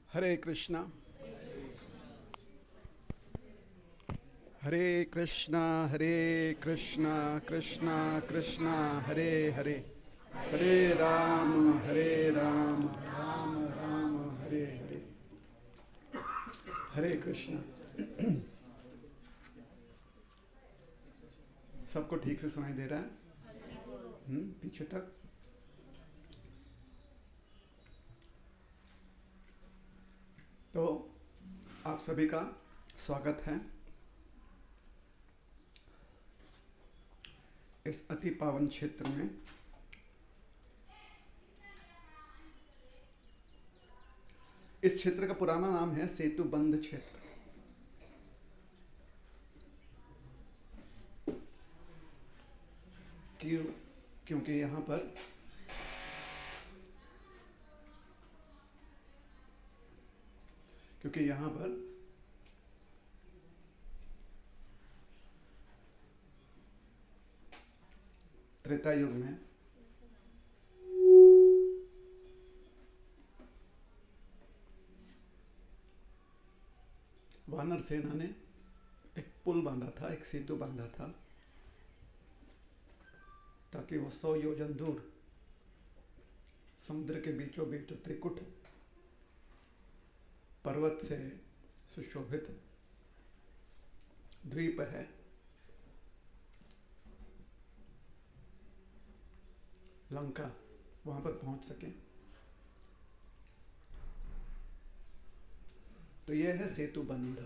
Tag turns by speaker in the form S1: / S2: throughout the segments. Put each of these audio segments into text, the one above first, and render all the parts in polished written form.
S1: हरे कृष्णा हरे कृष्णा हरे कृष्णा कृष्णा कृष्णा हरे हरे हरे राम राम राम हरे हरे। हरे कृष्णा। सबको ठीक से सुनाई दे रहा है? पीछे तक। तो आप सभी का स्वागत है इस अति पावन क्षेत्र में। इस क्षेत्र का पुराना नाम है सेतुबंध क्षेत्र। क्यों? क्योंकि यहाँ पर त्रेता युग में वानर सेना ने एक पुल बांधा था, एक सेतु बांधा था, ताकि वो 100 योजन दूर समुद्र के बीचों बीच त्रिकुट पर्वत से सुशोभित द्वीप है, लंका, वहां पर पहुंच सके। तो यह है सेतुबंध।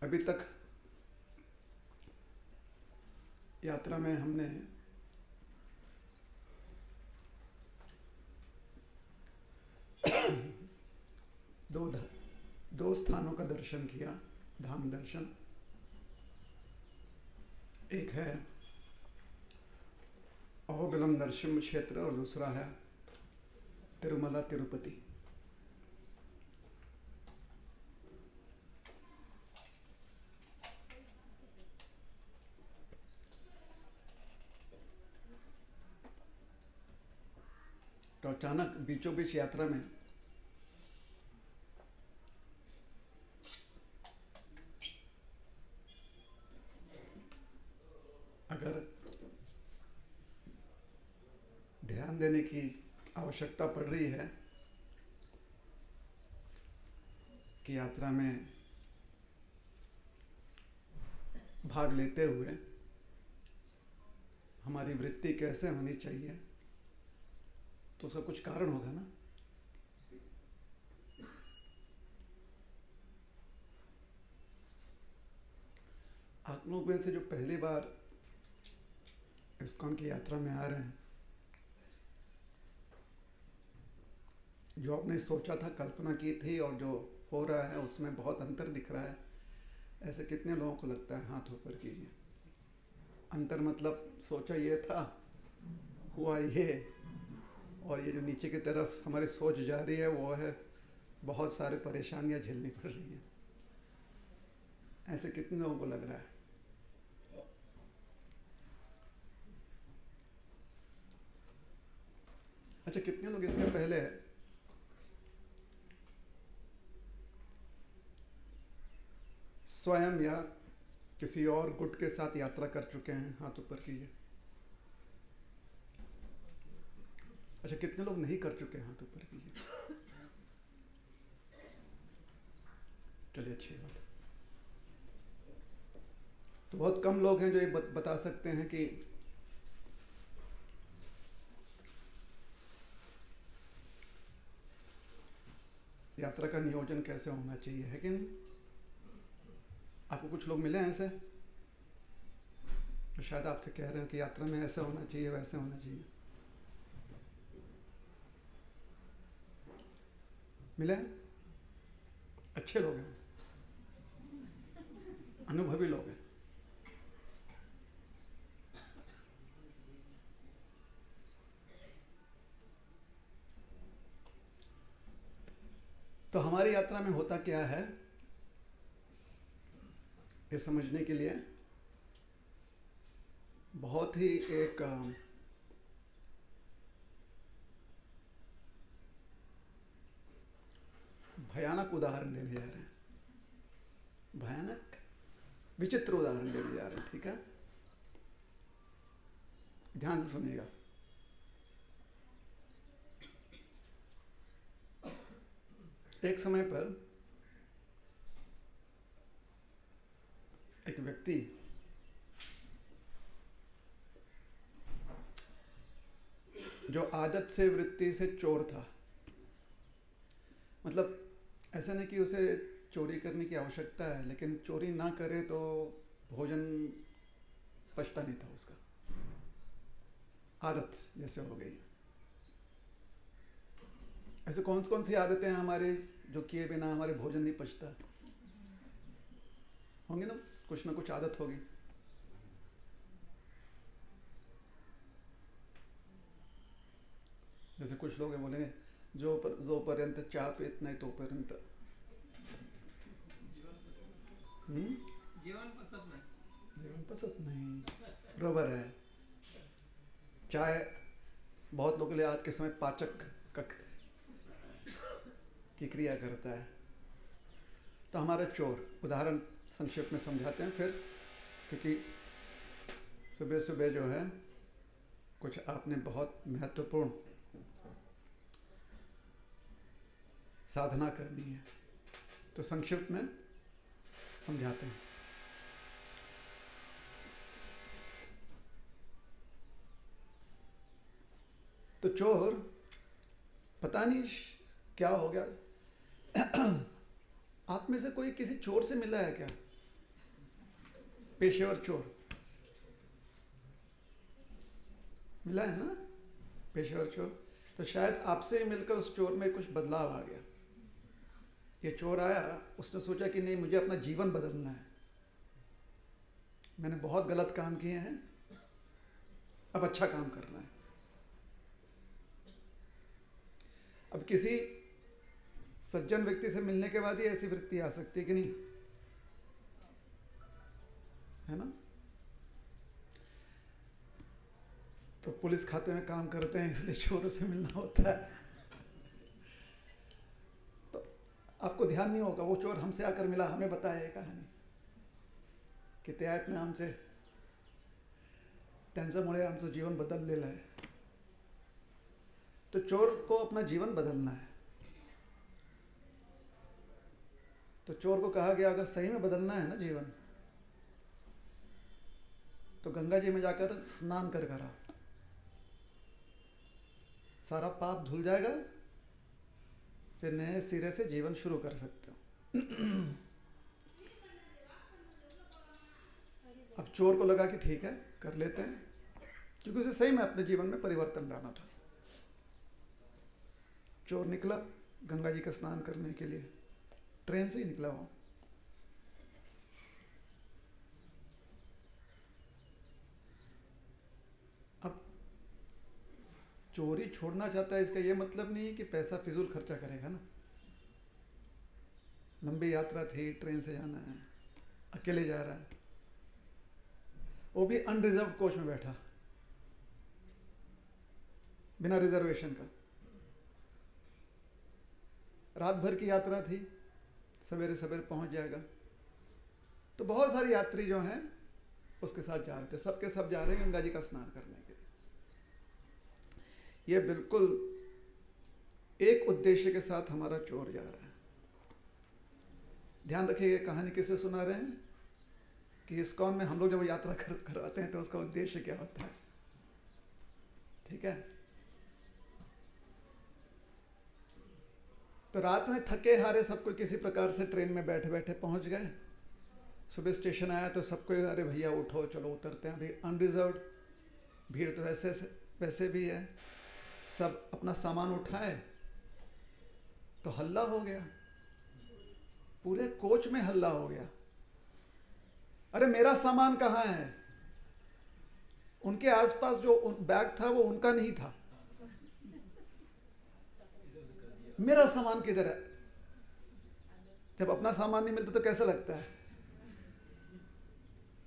S1: अभी तक यात्रा में हमने दो स्थानों का दर्शन किया, धाम दर्शन। एक है अहोबिलम दर्शन क्षेत्र और दूसरा है तिरुमला तिरुपति। तो अचानक बीचों बीच यात्रा में अगर ध्यान देने की आवश्यकता पड़ रही है कि यात्रा में भाग लेते हुए हमारी वृत्ति कैसे होनी चाहिए, तो उसका कुछ कारण होगा ना। आप लोग में से जो पहली बार इस्कॉन की यात्रा में आ रहे हैं, जो आपने सोचा था, कल्पना की थी, और जो हो रहा है उसमें बहुत अंतर दिख रहा है, ऐसे कितने लोगों को लगता है? हाथ ऊपर कीजिए। अंतर मतलब सोचा ये था, हुआ ये, और ये जो नीचे की तरफ हमारी सोच जा रही है वो है बहुत सारे परेशानियां झेलनी पड़ रही हैं। ऐसे कितने लोगों को लग रहा है? अच्छा, कितने लोग इसके पहले स्वयं या किसी और गुट के साथ यात्रा कर चुके हैं? हाथ ऊपर कीजिए। अच्छा, कितने लोग नहीं कर चुके? हाथ ऊपर कीजिए। चलिए, अच्छी बात है। तो बहुत कम लोग हैं जो ये बता सकते हैं कि यात्रा का नियोजन कैसे होना चाहिए, है कि नहीं? आपको कुछ लोग मिले हैं ऐसे तो शायद आपसे कह रहे हैं कि यात्रा में ऐसा होना चाहिए, वैसे होना चाहिए। मिले? अच्छे लोग हैं, अनुभवी लोग हैं। तो हमारी यात्रा में होता क्या है, ये समझने के लिए बहुत ही एक भयानक उदाहरण देने जा रहे हैं, भयानक विचित्र उदाहरण देने जा रहे हैं, ठीक है? ध्यान से सुनिएगा। एक समय पर एक व्यक्ति जो आदत से वृत्ति से चोर था, मतलब ऐसा नहीं कि उसे चोरी करने की आवश्यकता है, लेकिन चोरी ना करे तो भोजन पचता नहीं था उसका, आदत जैसे हो गई। ऐसे कौन कौन सी आदतें हैं हमारे जो किए बिना हमारे भोजन नहीं पचता? होंगे ना कुछ आदत होगी। जैसे कुछ लोग बोलेंगे जो पर्यंत चहा पीत नाही तोपर्यंत
S2: जीवन
S1: पचत नहीं। बरोबर है। चाय बहुत लोगों के लिए आज के समय पाचक की क्रिया करता है। तो हमारा चोर, उदाहरण संक्षेप में समझाते हैं फिर, क्योंकि सुबह सुबह जो है कुछ आपने बहुत महत्वपूर्ण साधना करनी है, तो संक्षिप्त में समझाते हैं। तो चोर, पता नहीं क्या हो गया, आप में से कोई किसी चोर से मिला है क्या? पेशेवर चोर मिला है ना, पेशेवर चोर। तो शायद आपसे मिलकर उस चोर में कुछ बदलाव आ गया। ये चोर आया, उसने सोचा कि नहीं, मुझे अपना जीवन बदलना है, मैंने बहुत गलत काम किए हैं, अब अच्छा काम करना है। अब किसी सज्जन व्यक्ति से मिलने के बाद ही ऐसी वृत्ति आ सकती है कि नहीं, है ना? तो पुलिस खाते में काम करते हैं इसलिए चोरों से मिलना होता है। तो आपको ध्यान नहीं होगा, वो चोर हमसे आकर मिला, हमें बताया ये कहानी की त्यात में आमचे त्यांच्यामुळे आमचं जीवन बदललेलं आहे। तो चोर को अपना जीवन बदलना है। तो चोर को कहा गया, अगर सही में बदलना है ना जीवन, तो गंगा जी में जाकर स्नान कर आओ, सारा पाप धुल जाएगा, फिर नए सिरे से जीवन शुरू कर सकते हो। अब चोर को लगा कि ठीक है, कर लेते हैं, क्योंकि उसे सही में अपने जीवन में परिवर्तन लाना था। चोर निकला गंगा जी का स्नान करने के लिए, ट्रेन से ही निकला वो। अब चोरी छोड़ना चाहता है, इसका ये मतलब नहीं है कि पैसा फिजूल खर्चा करेगा ना। लंबी यात्रा थी, ट्रेन से जाना है, अकेले जा रहा है, वो भी अनरिजर्व कोच में बैठा, बिना रिजर्वेशन का। रात भर की यात्रा थी, सवेरे सवेरे पहुंच जाएगा। तो बहुत सारे यात्री जो हैं उसके साथ जा रहे थे, सबके सब जा रहे हैं गंगा जी का स्नान करने के लिए। ये बिल्कुल एक उद्देश्य के साथ हमारा चोर जा रहा है। ध्यान रखिए, ये कहानी किसे सुना रहे हैं कि इस्कॉन में हम लोग जब यात्रा करवाते हैं तो उसका उद्देश्य क्या होता है, ठीक है? तो रात में थके हारे सब कोई किसी प्रकार से ट्रेन में बैठे बैठे पहुंच गए। सुबह स्टेशन आया तो सबको, अरे भैया उठो, चलो उतरते हैं। अभी अनरिजर्व्ड भीड़ तो वैसे भी है। सब अपना सामान उठाए तो हल्ला हो गया, पूरे कोच में हल्ला हो गया। अरे मेरा सामान कहाँ है? उनके आसपास जो बैग था वो उनका नहीं था, मेरा सामान किधर है? जब अपना सामान नहीं मिलता तो कैसा लगता है?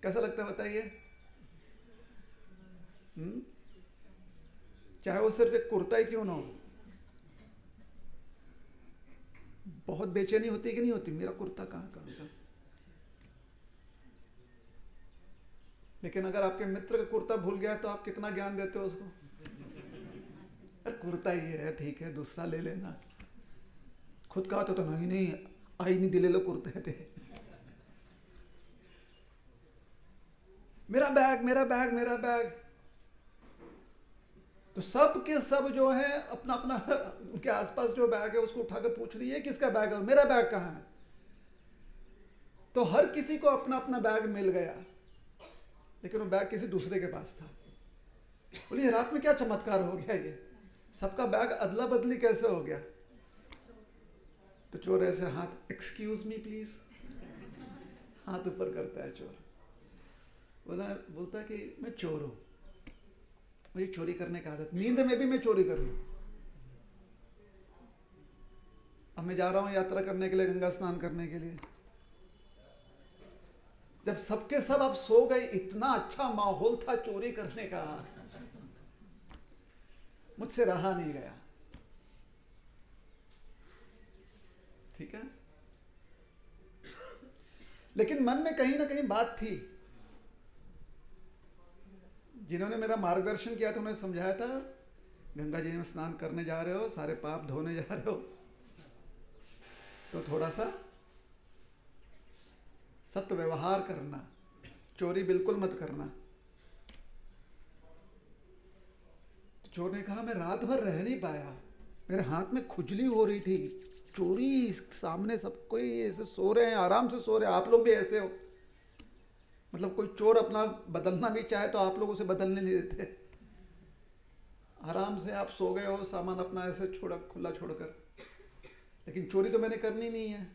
S1: कैसा लगता है बताइए? चाहे वो सिर्फ एक कुर्ता ही क्यों ना हो। बहुत बेचैनी होती कि नहीं होती, मेरा कुर्ता कहाँ का। लेकिन अगर आपके मित्र का कुर्ता भूल गया तो आप कितना ज्ञान देते हो उसको, अरे कुर्ता ही है, ठीक है दूसरा ले लेना। खुद कहा तो नहीं नहीं आई नहीं दिले लो कुर्ते थे। मेरा बैग मेरा बैग मेरा बैग। तो सब के सब जो है अपना अपना उनके आसपास जो बैग है उसको उठाकर पूछ रही है किसका बैग है, मेरा बैग कहाँ है। तो हर किसी को अपना अपना बैग मिल गया, लेकिन वो बैग किसी दूसरे के पास था। बोलिए रात में क्या चमत्कार हो गया, ये सबका बैग अदला बदली कैसे हो गया। तो चोर ऐसे हाथ, एक्सक्यूज मी प्लीज, हाथ ऊपर करता है चोर। बोलता है कि मैं चोर हूं, मुझे चोरी करने का आदत, नींद में भी मैं चोरी कर लूं। अब मैं जा रहा हूं यात्रा करने के लिए, गंगा स्नान करने के लिए। जब सबके सब अब सो गए, इतना अच्छा माहौल था चोरी करने का, मुझसे रहा नहीं गया। ठीक है, लेकिन मन में कहीं ना कहीं बात थी। जिन्होंने मेरा मार्गदर्शन किया था उन्होंने समझाया था, गंगा जी में स्नान करने जा रहे हो, सारे पाप धोने जा रहे हो, तो थोड़ा सा सत्य व्यवहार करना, चोरी बिल्कुल मत करना। तो चोर ने कहा मैं रात भर रह नहीं पाया, मेरे हाथ में खुजली हो रही थी, चोरी सामने सब कोई ऐसे सो रहे हैं, आराम से सो रहे हैं, आप लोग भी ऐसे हो। मतलब कोई चोर अपना बदलना भी चाहे तो आप लोग उसे बदलने नहीं देते। आराम से आप सो गए हो, सामान अपना ऐसे छोड़ा खुला छोड़कर। लेकिन चोरी तो मैंने करनी नहीं है,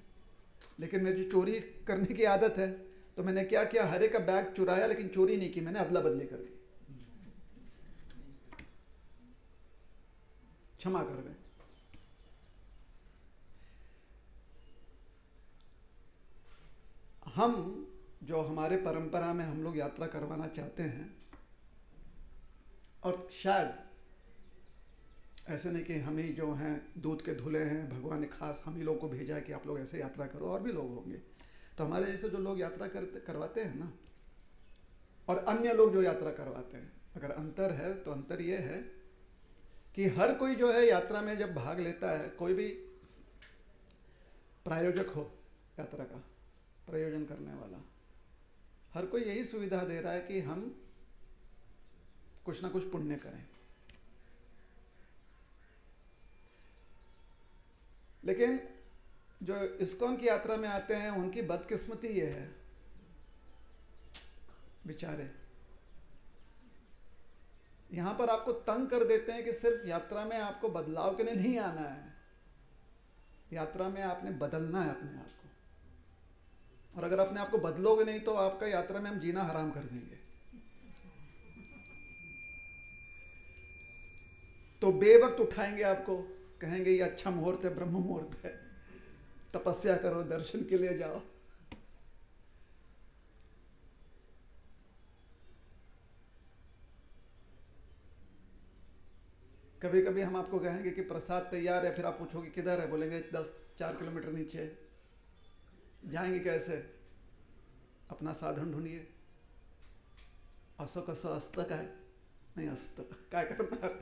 S1: लेकिन मेरी जो चोरी करने की आदत है, तो मैंने क्या किया, हरे का बैग चुराया, लेकिन चोरी नहीं की, मैंने अदला बदली कर दी। क्षमा कर दें। हम जो हमारे परंपरा में हम लोग यात्रा करवाना चाहते हैं, और शायद ऐसे नहीं कि हम ही जो हैं दूध के धुले हैं, भगवान ने खास हम ही लोग को भेजा है कि आप लोग ऐसे यात्रा करो, और भी लोग होंगे। तो हमारे जैसे जो लोग यात्रा करवाते हैं ना, और अन्य लोग जो यात्रा करवाते हैं, अगर अंतर है तो अंतर ये है कि हर कोई जो है यात्रा में जब भाग लेता है, कोई भी प्रायोजक हो यात्रा का, प्रयोजन करने वाला, हर कोई यही सुविधा दे रहा है कि हम कुछ ना कुछ पुण्य करें। लेकिन जो इस्कॉन की यात्रा में आते हैं उनकी बदकिस्मती ये है, बेचारे यहां पर आपको तंग कर देते हैं कि सिर्फ यात्रा में आपको बदलाव के लिए नहीं आना है, यात्रा में आपने बदलना है अपने आप को। और अगर अपने आप को बदलोगे नहीं तो आपका यात्रा में हम जीना हराम कर देंगे। तो बेवक्त उठाएंगे आपको, कहेंगे ये अच्छा मुहूर्त है, ब्रह्म मुहूर्त है, तपस्या करो, दर्शन के लिए जाओ। कभी कभी हम आपको कहेंगे कि प्रसाद तैयार है, फिर आप पूछोगे किधर है, बोलेंगे 10-4 किलोमीटर नीचे। जाएंगे कैसे, अपना साधन ढूंढिए। असं कसं असतं काय, नहीं असतं काय करणार।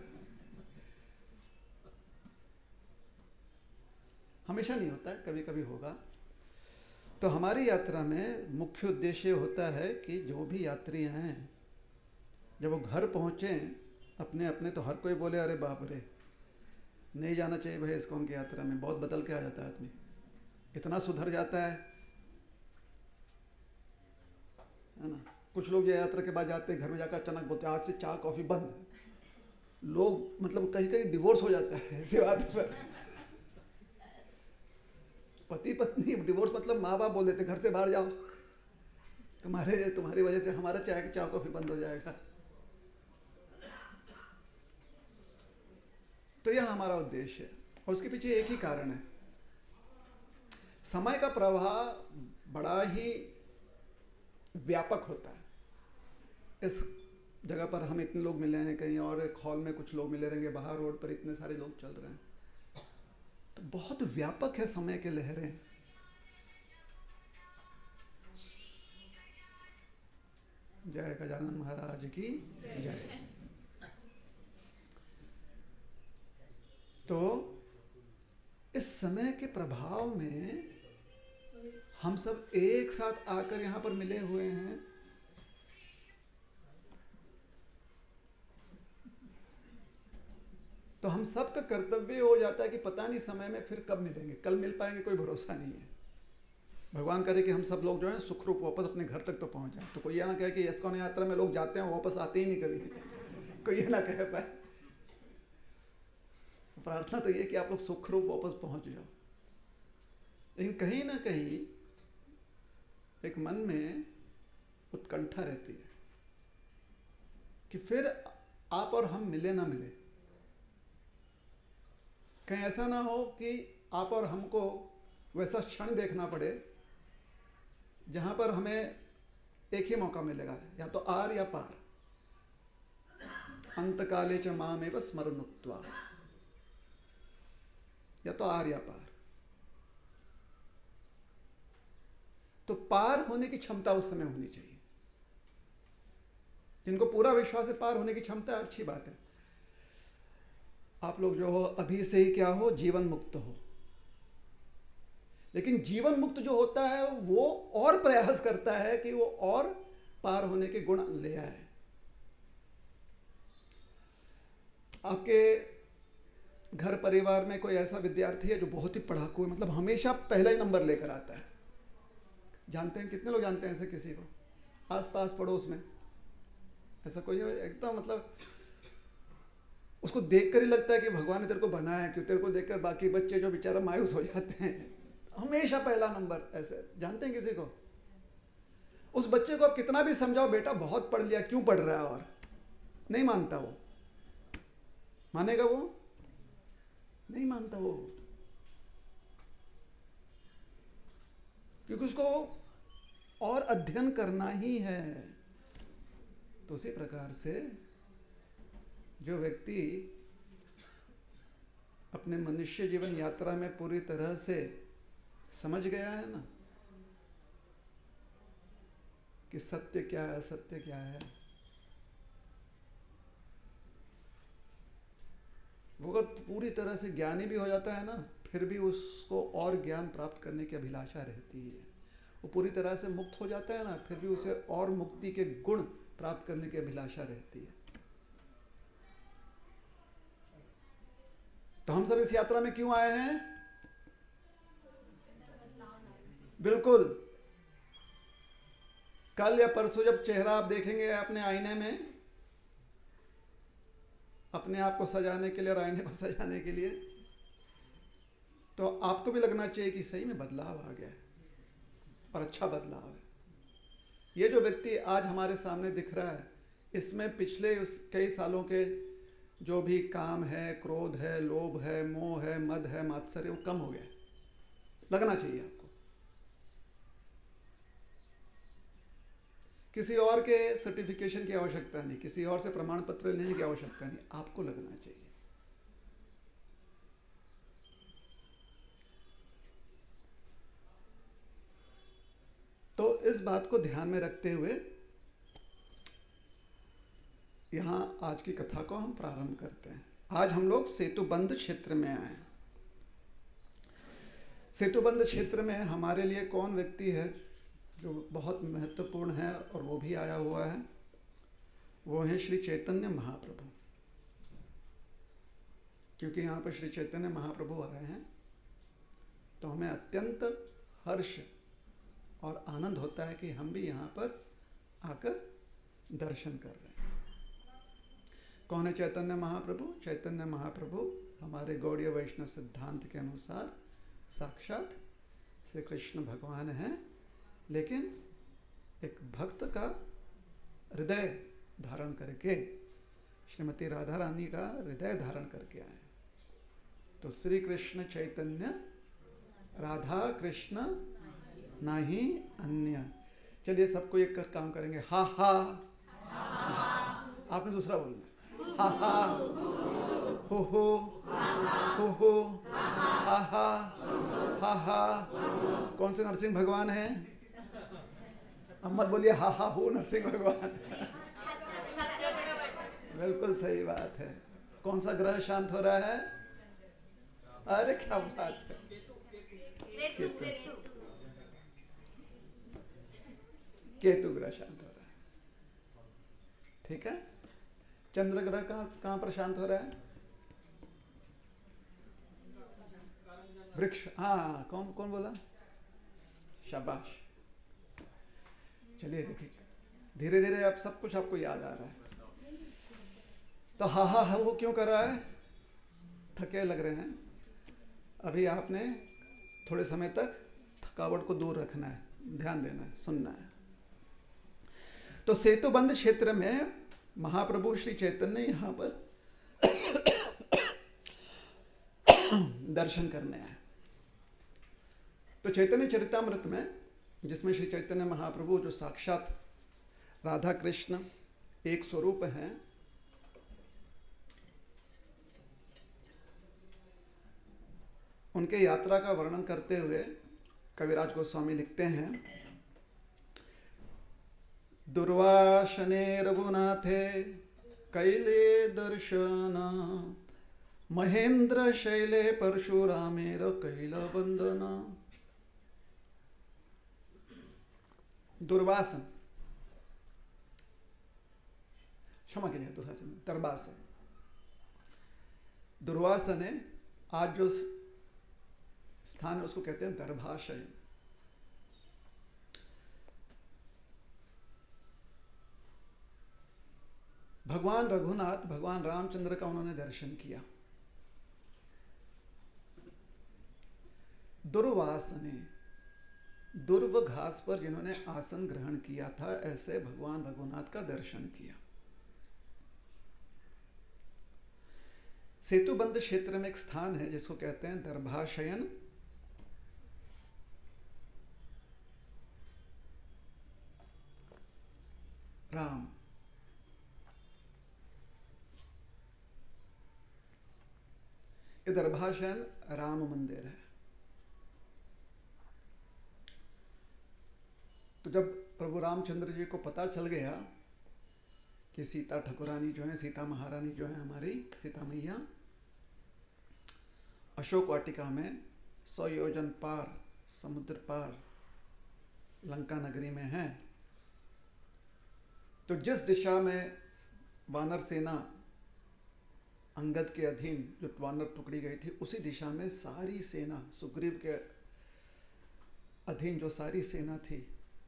S1: हमेशा नहीं होता है, कभी कभी होगा। तो हमारी यात्रा में मुख्य उद्देश्य होता है कि जो भी यात्री हैं जब वो घर पहुँचे अपने अपने, तो हर कोई बोले अरे बाप रे, नहीं जाना चाहिए भाई इस्कॉन की यात्रा में, बहुत बदल के आ जाता है आदमी, इतना सुधर जाता है ना। कुछ लोग ये यात्रा के बाद जाते हैं, घर में जाकर अचानक बोलते हैं आज से चाय कॉफ़ी बंद। लोग मतलब कहीं कहीं डिवोर्स हो जाता है ऐसी बात पर। पति पत्नी डिवोर्स मतलब माँ बाप बोल देते घर से बाहर जाओ, तुम्हारी वजह से हमारा चाय कॉफ़ी बंद हो जाएगा। तो यह हमारा उद्देश्य है, और उसके पीछे एक ही कारण है, समय का प्रवाह बड़ा ही व्यापक होता है। इस जगह पर हम इतने लोग मिले हैं, कहीं और एक हॉल में कुछ लोग मिले रहेंगे, बाहर रोड पर इतने सारे लोग चल रहे हैं। तो बहुत व्यापक है समय के लहरें। जय गजानन महाराज की जय। तो इस समय के प्रभाव में हम सब एक साथ आकर यहाँ पर मिले हुए हैं। तो हम सब का कर्तव्य हो जाता है कि पता नहीं समय में फिर कब मिलेंगे, कल मिल पाएंगे कोई भरोसा नहीं है। भगवान करे कि हम सब लोग जो है सुखरूप वापस अपने घर तक तो पहुंच जाए। तो कोई ये ना कहे कि इस्कॉन यात्रा में लोग जाते हैं वापस आते ही नहीं कभी, कोई ये ना कह पाए। प्रार्थना तो ये कि आप लोग सुखरूप वापस पहुंच जाओ। लेकिन कहीं ना कहीं एक मन में उत्कंठा रहती है कि फिर आप और हम मिले ना मिले। कहीं ऐसा ना हो कि आप और हमको वैसा क्षण देखना पड़े जहां पर हमें एक ही मौका मिलेगा, या तो आर या पार। अंतकाले च मामेव स्मरनुक्त्वा, या तो आर या पार। तो पार होने की क्षमता उस समय होनी चाहिए। जिनको पूरा विश्वास है पार होने की क्षमता, अच्छी बात है। आप लोग जो हो अभी से ही क्या हो, जीवन मुक्त हो। लेकिन जीवन मुक्त जो होता है वो और प्रयास करता है कि वो और पार होने के गुण ले आए। आपके घर परिवार में कोई ऐसा विद्यार्थी है जो बहुत ही पढ़ाकू है, मतलब हमेशा पहला ही नंबर लेकर आता है। जानते हैं, कितने लोग जानते हैं ऐसे किसी को आस पास पड़ोस में? ऐसा कोई है एकदम, मतलब उसको देखकर ही लगता है कि भगवान ने तेरे को बनाया है, क्यों तेरे को देखकर बाकी बच्चे जो बेचारा मायूस हो जाते हैं। हमेशा पहला नंबर, ऐसे जानते हैं किसी को? उस बच्चे को आप कितना भी समझाओ बेटा बहुत पढ़ लिया, क्यों पढ़ रहा है, और नहीं मानता वो। मानेगा वो? नहीं मानता वो, क्योंकि उसको और अध्ययन करना ही है। तो उसी प्रकार से जो व्यक्ति अपने मनुष्य जीवन यात्रा में पूरी तरह से समझ गया है ना कि सत्य क्या है, असत्य क्या है, वो अगर पूरी तरह से ज्ञानी भी हो जाता है ना, फिर भी उसको और ज्ञान प्राप्त करने की अभिलाषा रहती है। वो पूरी तरह से मुक्त हो जाता है ना, फिर भी उसे और मुक्ति के गुण प्राप्त करने की अभिलाषा रहती है। तो हम सब इस यात्रा में क्यों आए हैं? बिल्कुल, कल या परसों जब चेहरा आप देखेंगे अपने आईने में, अपने आप को सजाने के लिए और आईने को सजाने के लिए, तो आपको भी लगना चाहिए कि सही में बदलाव आ गया है, और अच्छा बदलाव है। ये जो व्यक्ति आज हमारे सामने दिख रहा है, इसमें पिछले उस कई सालों के जो भी काम है, क्रोध है, लोभ है, मोह है, मद है, मात्सर्य, वो कम हो गया, लगना चाहिए आपको। किसी और के सर्टिफिकेशन की आवश्यकता नहीं, किसी और से प्रमाण पत्र लेने की आवश्यकता नहीं, आपको लगना चाहिए। तो इस बात को ध्यान में रखते हुए यहां आज की कथा को हम प्रारंभ करते हैं। आज हम लोग सेतुबंध क्षेत्र में आए। सेतुबंध क्षेत्र में हमारे लिए कौन व्यक्ति है जो बहुत महत्वपूर्ण है, और वो भी आया हुआ है, वो है श्री चैतन्य महाप्रभु। क्योंकि यहाँ पर श्री चैतन्य महाप्रभु आए हैं तो हमें अत्यंत हर्ष और आनंद होता है कि हम भी यहाँ पर आकर दर्शन कर रहे हैं। कौन है चैतन्य महाप्रभु? चैतन्य महाप्रभु हमारे गौड़ीय वैष्णव सिद्धांत के अनुसार साक्षात श्री कृष्ण भगवान हैं, लेकिन एक भक्त का हृदय धारण करके, श्रीमती राधा रानी का हृदय धारण करके आए। तो श्री कृष्ण चैतन्य राधा कृष्ण नहीं अन्य। चलिए सबको एक कर काम करेंगे, हा हा, आपने दूसरा बोलना। हा हा, हो, हा हा। कौन से नरसिंह भगवान हैं? अब मत बोलिए हा हा हो नरसिंह भगवान। बिल्कुल सही बात है। कौन सा ग्रह शांत हो रहा है? अरे क्या बात है, केतु ग्रह शांत हो रहा है। ठीक है। चंद्र ग्रह कहाँ पर शांत हो रहा है? वृक्ष। हाँ, कौन कौन बोला? शाबाश। चलिए देखिए, धीरे धीरे अब सब कुछ आपको याद आ रहा है। तो हा वो क्यों कर रहा है? थके लग रहे हैं। अभी आपने थोड़े समय तक थकावट को दूर रखना है, ध्यान देना है, सुनना है। तो सेतुबंध क्षेत्र में महाप्रभु श्री चैतन्य यहाँ पर दर्शन करने आए। तो चैतन्य चरितामृत में, जिसमें श्री चैतन्य महाप्रभु जो साक्षात राधा कृष्ण एक स्वरूप हैं, उनके यात्रा का वर्णन करते हुए कविराज गोस्वामी लिखते हैं, दुर्वासने रघुनाथे कैले दर्शन, महेंद्र शैले परशुरामेर कैल वंदना। दुर्वासन, क्षमा कीजिए, दुर्वासन दरबासन। दुर्वासन है, आज जो स्थान है उसको कहते हैं दरभाशयन। भगवान रघुनाथ, भगवान रामचंद्र का उन्होंने दर्शन किया। दुर्वासने, दुर्व घास पर जिन्होंने आसन ग्रहण किया था, ऐसे भगवान रघुनाथ का दर्शन किया। सेतुबंध क्षेत्र में एक स्थान है जिसको कहते हैं दरभाशयन। राम, ये दरभाशयन राम मंदिर है। तो जब प्रभु रामचंद्र जी को पता चल गया कि सीता ठकुरानी जो है, सीता महारानी जो है हमारी सीता मैया, अशोक वाटिका में 100 योजन पार, समुद्र पार लंका नगरी में है, तो जिस दिशा में वानर सेना अंगद के अधीन जो वानर टुकड़ी गई थी, उसी दिशा में सारी सेना, सुग्रीव के अधीन जो सारी सेना थी,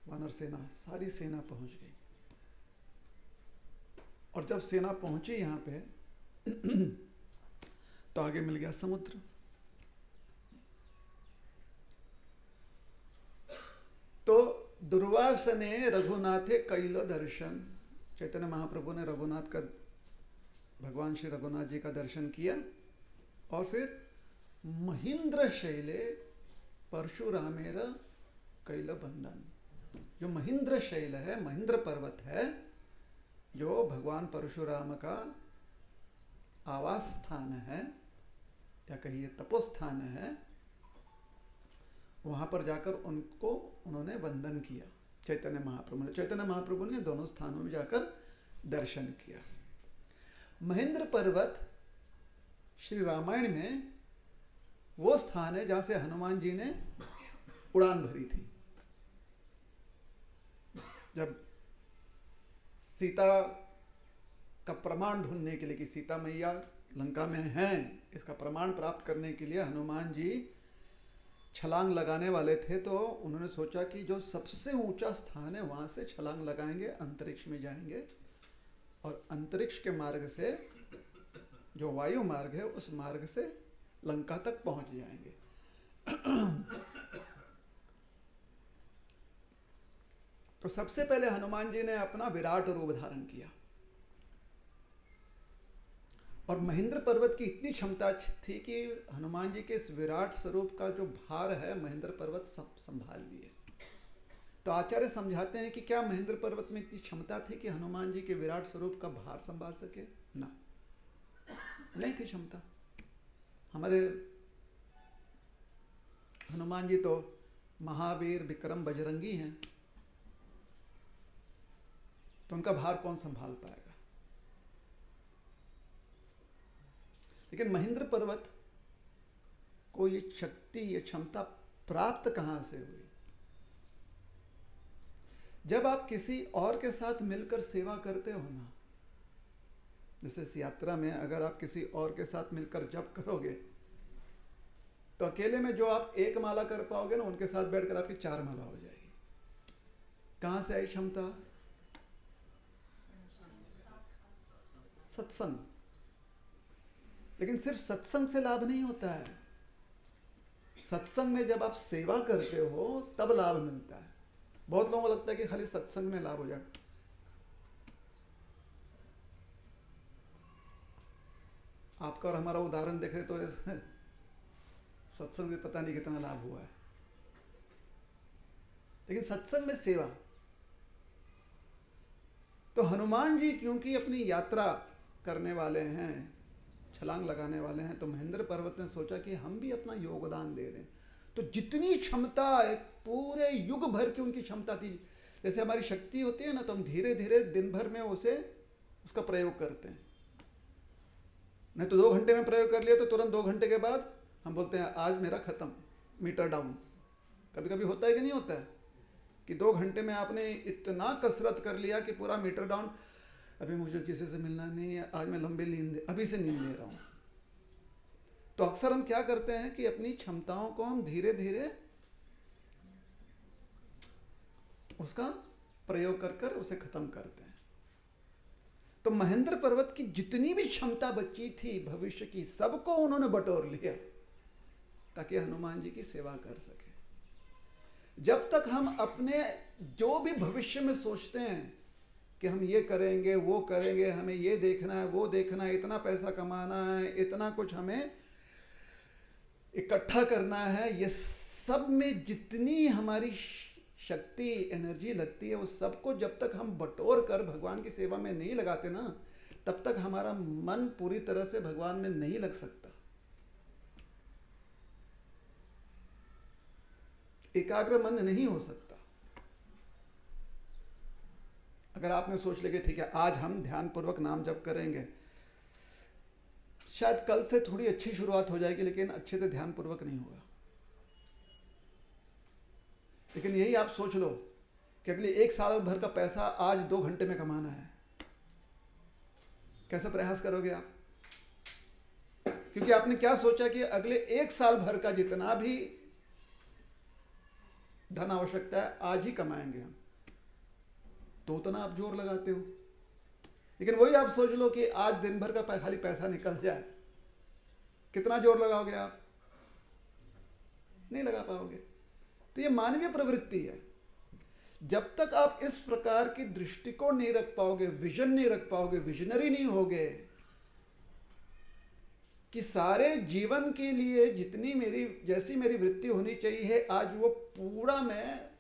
S1: वानर सेना, सारी सेना पहुंच गई। और जब सेना पहुंची यहाँ पे तो आगे मिल गया समुद्र। तो दुर्वासने रघुनाथे कैल दर्शन, चैतन्य महाप्रभु ने रघुनाथ का, भगवान श्री रघुनाथ जी का दर्शन किया। और फिर महेंद्र शैले परशुरामेर कैल बंधन, जो महेंद्र शैल है, महेंद्र पर्वत है, जो भगवान परशुराम का आवास स्थान है या कहिए तपोस्थान है, वहां पर जाकर उनको उन्होंने वंदन किया चैतन्य महाप्रभु ने। चैतन्य महाप्रभु ने दोनों स्थानों में जाकर दर्शन किया। महेंद्र पर्वत श्री रामायण में वो स्थान है जहां से हनुमान जी ने उड़ान भरी थी। जब सीता का प्रमाण ढूंढने के लिए कि सीता मैया लंका में हैं, इसका प्रमाण प्राप्त करने के लिए हनुमान जी छलांग लगाने वाले थे, तो उन्होंने सोचा कि जो सबसे ऊंचा स्थान है वहां से छलांग लगाएंगे, अंतरिक्ष में जाएंगे और अंतरिक्ष के मार्ग से, जो वायु मार्ग है, उस मार्ग से लंका तक पहुंच जाएंगे। तो सबसे पहले हनुमान जी ने अपना विराट रूप धारण किया। और महेंद्र पर्वत की इतनी क्षमता थी कि हनुमान जी के इस विराट स्वरूप का जो भार है, महेंद्र पर्वत सब संभाल लिए। तो आचार्य समझाते हैं कि क्या महेंद्र पर्वत में इतनी क्षमता थी कि हनुमान जी के विराट स्वरूप का भार संभाल सके? ना, नहीं थी क्षमता। हमारे हनुमान जी तो महावीर विक्रम बजरंगी हैं, तो उनका भार कौन संभाल पाएगा? लेकिन महेंद्र पर्वत को ये शक्ति, ये क्षमता प्राप्त कहां से हुई? जब आप किसी और के साथ मिलकर सेवा करते हो ना, जैसे इस यात्रा में अगर आप किसी और के साथ मिलकर जप करोगे तो अकेले में जो आप 1 माला कर पाओगे ना, उनके साथ बैठकर आपकी 4 माला हो जाएगी। कहां से आई क्षमता? सत्संग। लेकिन सिर्फ सत्संग से लाभ नहीं होता है। सत्संग में जब आप सेवा करते हो तब लाभ मिलता है। बहुत लोगों को लगता है कि खाली सत्संग में लाभ हो जाए। आपका और हमारा उदाहरण देखें तो सत्संग से पता नहीं कितना लाभ हुआ है, लेकिन सत्संग में सेवा। तो हनुमान जी क्योंकि अपनी यात्रा करने वाले हैं, छलांग लगाने वाले हैं, तो महेंद्र पर्वत ने सोचा कि हम भी अपना योगदान दे दें। तो जितनी क्षमता, एक पूरे युग भर की उनकी क्षमता थी। जैसे हमारी शक्ति होती है ना, तो हम धीरे धीरे दिन भर में उसका प्रयोग करते हैं। नहीं तो 2 घंटे में प्रयोग कर लिया तो तुरंत 2 घंटे के बाद हम बोलते हैं आज मेरा खत्म, मीटर डाउन। कभी कभी होता है कि नहीं होता है कि 2 घंटे में आपने इतना कसरत कर लिया कि पूरा मीटर डाउन, अभी मुझे किसी से मिलना नहीं है, आज मैं लंबी नींद, अभी से नींद ले रहा हूँ। तो अक्सर हम क्या करते हैं कि अपनी क्षमताओं को हम धीरे धीरे उसका प्रयोग कर कर उसे खत्म करते हैं। तो महेंद्र पर्वत की जितनी भी क्षमता बची थी भविष्य की, सबको उन्होंने बटोर लिया ताकि हनुमान जी की सेवा कर सके। जब तक हम अपने जो भी भविष्य में सोचते हैं कि हम ये करेंगे, वो करेंगे, हमें ये देखना है, वो देखना है, इतना पैसा कमाना है, इतना कुछ हमें इकट्ठा करना है, ये सब में जितनी हमारी शक्ति, एनर्जी लगती है, उस सबको जब तक हम बटोर कर भगवान की सेवा में नहीं लगाते ना, तब तक हमारा मन पूरी तरह से भगवान में नहीं लग सकता। एकाग्र मन नहीं हो सकता। अगर आपने सोच लिया कि ठीक है आज हम ध्यान पूर्वक नाम जप करेंगे, शायद कल से थोड़ी अच्छी शुरुआत हो जाएगी, लेकिन अच्छे से ध्यान पूर्वक नहीं होगा। लेकिन यही आप सोच लो कि अगले 1 साल भर का पैसा आज 2 घंटे में कमाना है, कैसा प्रयास करोगे आप? क्योंकि आपने क्या सोचा कि अगले 1 साल भर का जितना भी धन आवश्यकता है आज ही कमाएंगे हम, तो उतना आप जोर लगाते हो। लेकिन वही आप सोच लो कि आज दिन भर का खाली पैसा निकल जाए, कितना जोर लगाओगे आप? नहीं लगा पाओगे। तो ये मानवीय प्रवृत्ति है। जब तक आप इस प्रकार की दृष्टिकोण नहीं रख पाओगे, विजन नहीं रख पाओगे, विजनरी नहीं होगे कि सारे जीवन के लिए जितनी जैसी मेरी वृत्ति होनी चाहिए आज वो पूरा मैं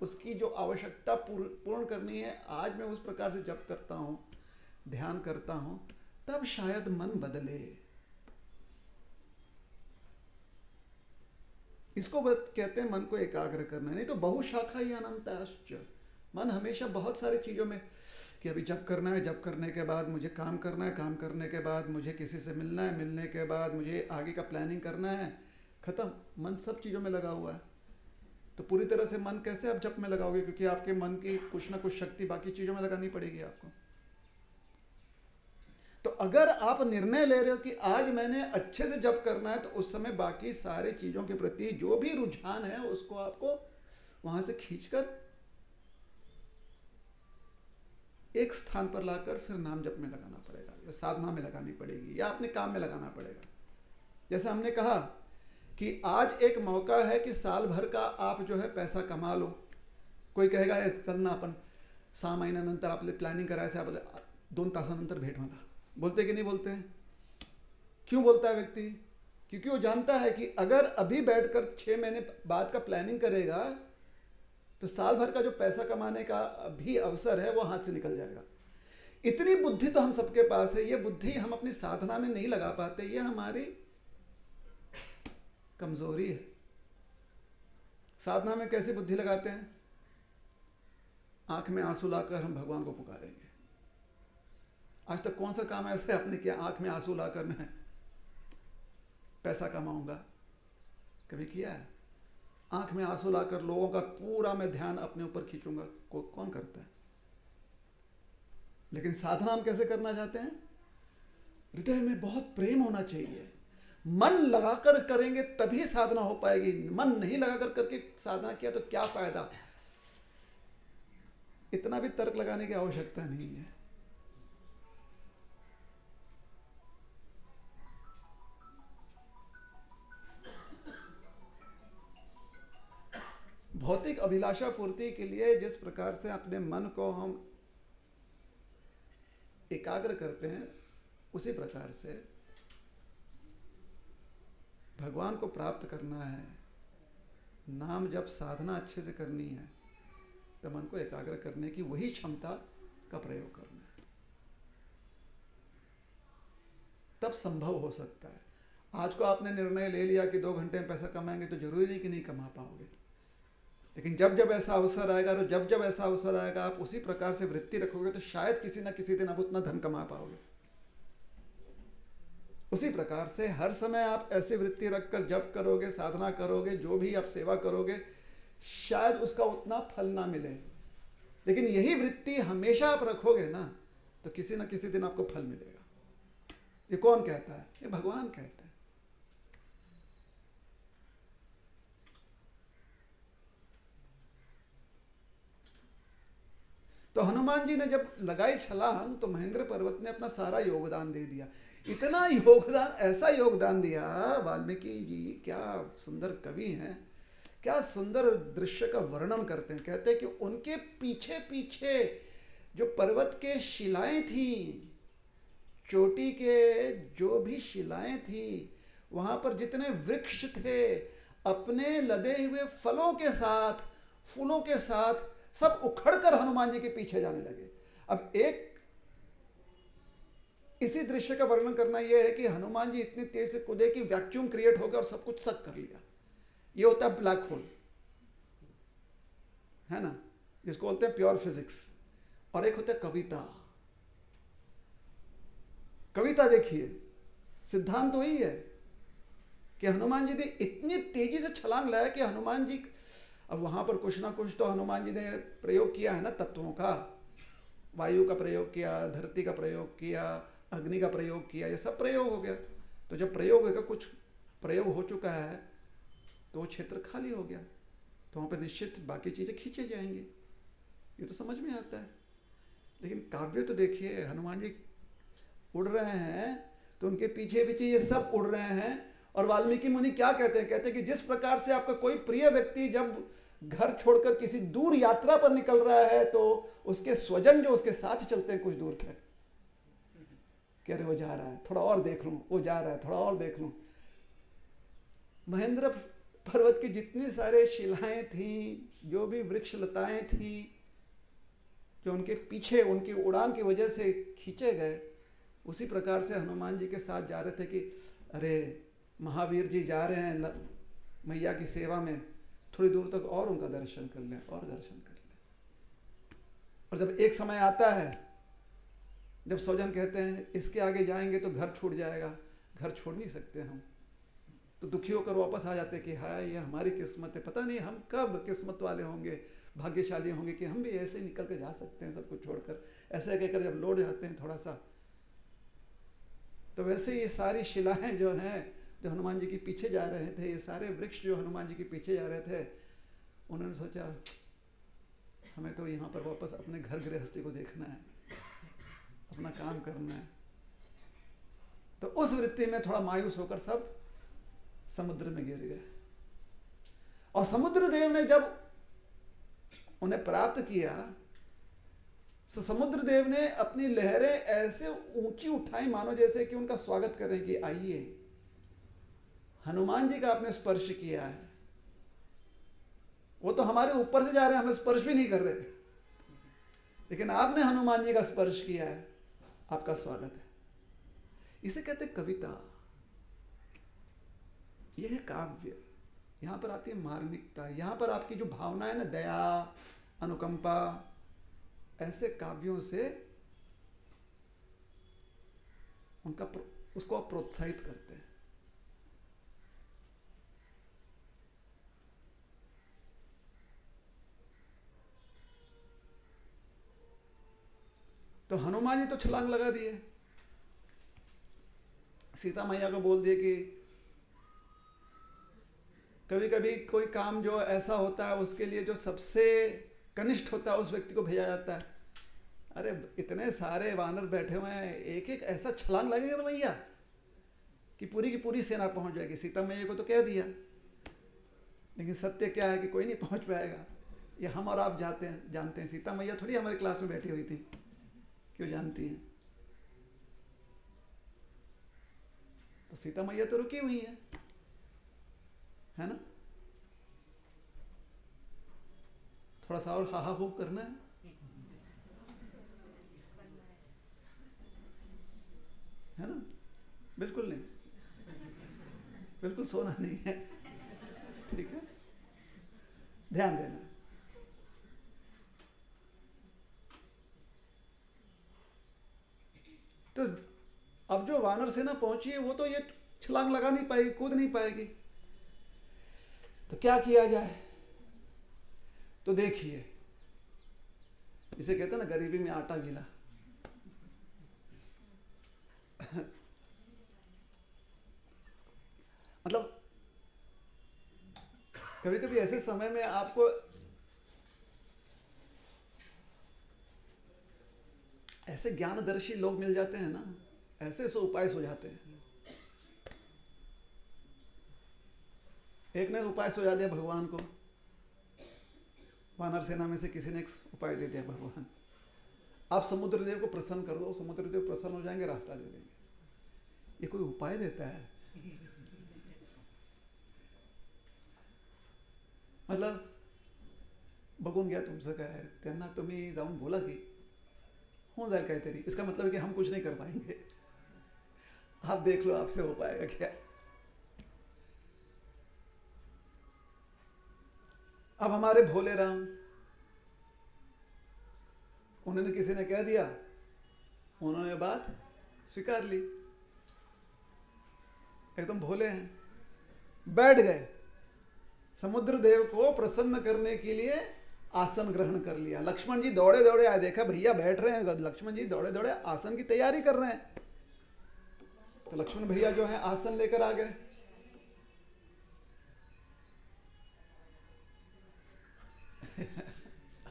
S1: उसकी जो आवश्यकता पूर्ण करनी है, आज मैं उस प्रकार से जप करता हूं, ध्यान करता हूं, तब शायद मन बदले। इसको कहते हैं मन को एकाग्र करना। नहीं तो बहुशाखा ही अनंताश्च, मन हमेशा बहुत सारी चीजों में कि अभी जप करना है, जप करने के बाद मुझे काम करना है, काम करने के बाद मुझे किसी से मिलना है, मिलने के बाद मुझे आगे का प्लानिंग करना है, खत्म। मन सब चीजों में लगा हुआ है। तो पूरी तरह से मन कैसे आप जप में लगाओगे? क्योंकि आपके मन की कुछ ना कुछ शक्ति बाकी चीजों में लगानी पड़ेगी आपको। तो अगर आप निर्णय ले रहे हो कि आज मैंने अच्छे से जप करना है, तो उस समय बाकी सारे चीजों के प्रति जो भी रुझान है उसको आपको वहां से खींचकर एक स्थान पर लाकर फिर नाम जप में लगाना पड़ेगा, या साधना में लगानी पड़ेगी, या अपने काम में लगाना पड़ेगा। जैसे हमने कहा कि आज एक मौका है कि साल भर का आप जो है पैसा कमा लो। कोई कहेगा चलना आपण 6 महिन्यानंतर आपले प्लॅनिंग करायचं, आपल्याला 2 तासानंतर भेट मला, बोलते कि नहीं बोलते हैं? क्यों बोलता है व्यक्ति? क्योंकि वो जानता है कि अगर अभी बैठकर 6 महीने बाद का प्लानिंग करेगा तो साल भर का जो पैसा कमाने का भी अवसर है वो हाथ से निकल जाएगा। इतनी बुद्धि तो हम सबके पास है, ये बुद्धि हम अपनी साधना में नहीं लगा पाते, ये हमारी कमजोरी है। साधना में कैसी बुद्धि लगाते हैं? आंख में आंसू लाकर हम भगवान को पुकारेंगे। आज तक कौन सा काम ऐसा आपने किया आंख में आंसू लाकर मैं पैसा कमाऊंगा? कभी किया है? आंख में आंसू लाकर लोगों का पूरा मैं ध्यान अपने ऊपर खींचूंगा, कौन करता है? लेकिन साधना हम कैसे करना चाहते हैं? हृदय में बहुत प्रेम होना चाहिए, मन लगाकर करेंगे तभी साधना हो पाएगी। मन नहीं लगाकर करके साधना किया तो क्या फायदा? इतना भी तर्क लगाने की आवश्यकता नहीं है। भौतिक अभिलाषा पूर्ति के लिए जिस प्रकार से अपने मन को हम एकाग्र करते हैं, उसी प्रकार से भगवान को प्राप्त करना है, नाम जब साधना अच्छे से करनी है, तो मन को एकाग्र करने की वही क्षमता का प्रयोग करना है, तब संभव हो सकता है। आज को आपने निर्णय ले लिया कि 2 घंटे में पैसा कमाएंगे, तो जरूरी नहीं कि नहीं कमा पाओगे, लेकिन जब जब ऐसा अवसर आएगा और जब जब ऐसा अवसर आएगा आप उसी प्रकार से वृत्ति रखोगे तो शायद किसी न किसी दिन आप उतना धन कमा पाओगे। उसी प्रकार से हर समय आप ऐसी वृत्ति रखकर जब करोगे, साधना करोगे, जो भी आप सेवा करोगे, शायद उसका उतना फल ना मिले, लेकिन यही वृत्ति हमेशा आप रखोगे ना, तो किसी न किसी दिन आपको फल मिलेगा। ये कौन कहता है? ये भगवान कहते हैं। तो हनुमान जी ने जब लगाई छलांग तो महेंद्र पर्वत ने अपना सारा योगदान दे दिया। इतना योगदान, ऐसा योगदान दिया। वाल्मीकि जी क्या सुंदर कवि हैं, क्या सुंदर दृश्य का वर्णन करते हैं। कहते हैं कि उनके पीछे पीछे जो पर्वत के शिलाएं थी, चोटी के जो भी शिलाएं थी, वहां पर जितने वृक्ष थे, अपने लदे हुए फलों के साथ, फूलों के साथ सब उखड़कर हनुमान जी के पीछे जाने लगे। अब एक इसी दृश्य का वर्णन करना यह है कि हनुमान जी इतनी तेज से कूदे कि वैक्यूम क्रिएट हो गया और सब कुछ सक कर लिया। ये होता है ब्लैक होल, है ना, जिसको बोलते हैं प्योर फिजिक्स। और एक होता है कविता। कविता देखिए, सिद्धांत वही है कि हनुमान जी ने इतनी तेजी से छलांग लाया कि हनुमान जी, अब वहां पर कुछ ना कुछ तो हनुमान जी ने प्रयोग किया है ना तत्वों का। वायु का प्रयोग किया, धरती का प्रयोग किया, अग्नि का प्रयोग किया, ये सब प्रयोग हो गया। तो जब प्रयोग होगा, कुछ प्रयोग हो चुका है, तो वो क्षेत्र खाली हो गया, तो वहाँ पर निश्चित बाकी चीज़ें खींचे जाएंगी। ये तो समझ में आता है। लेकिन काव्य तो देखिए, हनुमान जी उड़ रहे हैं तो उनके पीछे पीछे ये सब उड़ रहे हैं। और वाल्मीकि मुनि क्या कहते हैं? कहते हैं कि जिस प्रकार से आपका कोई प्रिय व्यक्ति जब घर छोड़कर किसी दूर यात्रा पर निकल रहा है तो उसके स्वजन जो उसके साथ चलते हैं कुछ दूर तक, कह रहे वो जा रहा है, थोड़ा और देख लूं, वो जा रहा है, थोड़ा और देख लूं। महेंद्र पर्वत की जितनी सारे शिलाएं थी, जो भी वृक्ष लताएं थी, जो उनके पीछे उनकी उड़ान की वजह से खींचे गए, उसी प्रकार से हनुमान जी के साथ जा रहे थे कि अरे महावीर जी जा रहे हैं मैया की सेवा में, थोड़ी दूर तक और उनका दर्शन कर लें, और दर्शन कर लें। और जब एक समय आता है जब स्वजन कहते हैं इसके आगे जाएंगे तो घर छूट जाएगा, घर छोड़ नहीं सकते हम, तो दुखी होकर वापस आ जाते कि हाय ये हमारी किस्मत है, पता नहीं हम कब किस्मत वाले होंगे, भाग्यशाली होंगे कि हम भी ऐसे ही निकल के जा सकते हैं सब कुछ छोड़कर। ऐसे कहकर जब लौट जाते हैं थोड़ा सा, तो वैसे ये सारी शिलाएं जो हैं, जो हनुमान जी के पीछे जा रहे थे, ये सारे वृक्ष जो हनुमान जी के पीछे जा रहे थे, उन्होंने सोचा हमें तो यहाँ पर वापस अपने घर गृहस्थी को देखना है, अपना काम करना है। तो उस वृत्ति में थोड़ा मायूस होकर सब समुद्र में गिर गए। और समुद्र देव ने जब उन्हें प्राप्त किया, तो समुद्र देव ने अपनी लहरें ऐसे ऊंची उठाई मानो जैसे कि उनका स्वागत करें कि आइए, हनुमान जी का आपने स्पर्श किया है, वो तो हमारे ऊपर से जा रहे हैं, हमें स्पर्श भी नहीं कर रहे, लेकिन आपने हनुमान जी का स्पर्श किया है, आपका स्वागत है। इसे कहते हैं कविता, यह है काव्य। यहां पर आती है मार्मिकता, यहां पर आपकी जो भावना है ना, दया, अनुकंपा, ऐसे काव्यों से उसको आप प्रोत्साहित करते हैं। तो हनुमान जी तो छलांग लगा दिए, सीता मैया को बोल दिए कि कभी कभी कोई काम जो ऐसा होता है उसके लिए जो सबसे कनिष्ठ होता है उस व्यक्ति को भेजा जाता है। अरे इतने सारे वानर बैठे हुए हैं, एक एक ऐसा छलांग लगेगा ना भैया कि पूरी की पूरी सेना पहुंच जाएगी। सीता मैया को तो कह दिया, लेकिन सत्य क्या है कि कोई नहीं पहुंच पाएगा। ये हम और आप जानते हैं। सीता मैया थोड़ी हमारी क्लास में बैठी हुई थी, क्यों जानती हैं? तो सीता मैया तो रुकी हुई है ना? थोड़ा सा और हाहा खूब करना है ना? बिल्कुल नहीं, बिल्कुल सोना नहीं है, ठीक है, ध्यान देना। तो अब जो वानर सेना पहुंची है वो तो ये छलांग लगा नहीं पाएगी, कूद नहीं पाएगी, तो क्या किया जाए? तो देखिए, इसे कहते हैं ना गरीबी में आटा गीला। मतलब कभी कभी ऐसे समय में आपको ऐसे ज्ञानदर्शी लोग मिल जाते हैं ना, ऐसे ऐसे उपाय सुझाते हैं। एक ने उपाय सुझा दिया भगवान को, वानर सेना में से किसी ने एक उपाय दे दिया, भगवान आप समुद्र देव को प्रसन्न कर दो, समुद्र देव प्रसन्न हो जाएंगे, रास्ता दे देंगे। ये कोई उपाय देता है? मतलब बघून घ्या तुमचं काय, त्यांना तुम्ही जाऊन बोला की होऊन जाएल काहीतरी। इसका मतलब है कि हम कुछ नहीं कर पाएंगे, आप देख लो आपसे हो पाएगा क्या। अब हमारे भोले राम, उन्होंने किसी ने कह दिया, उन्होंने बात स्वीकार ली, एकदम भोले हैं, बैठ गए, समुद्र देव को प्रसन्न करने के लिए आसन ग्रहण कर लिया। लक्ष्मण जी दौड़े दौड़े आए, देखा भैया बैठ रहे हैं, लक्ष्मण जी दौड़े दौड़े आसन की तैयारी कर रहे हैं। तो लक्ष्मण भैया जो है आसन लेकर आ गए।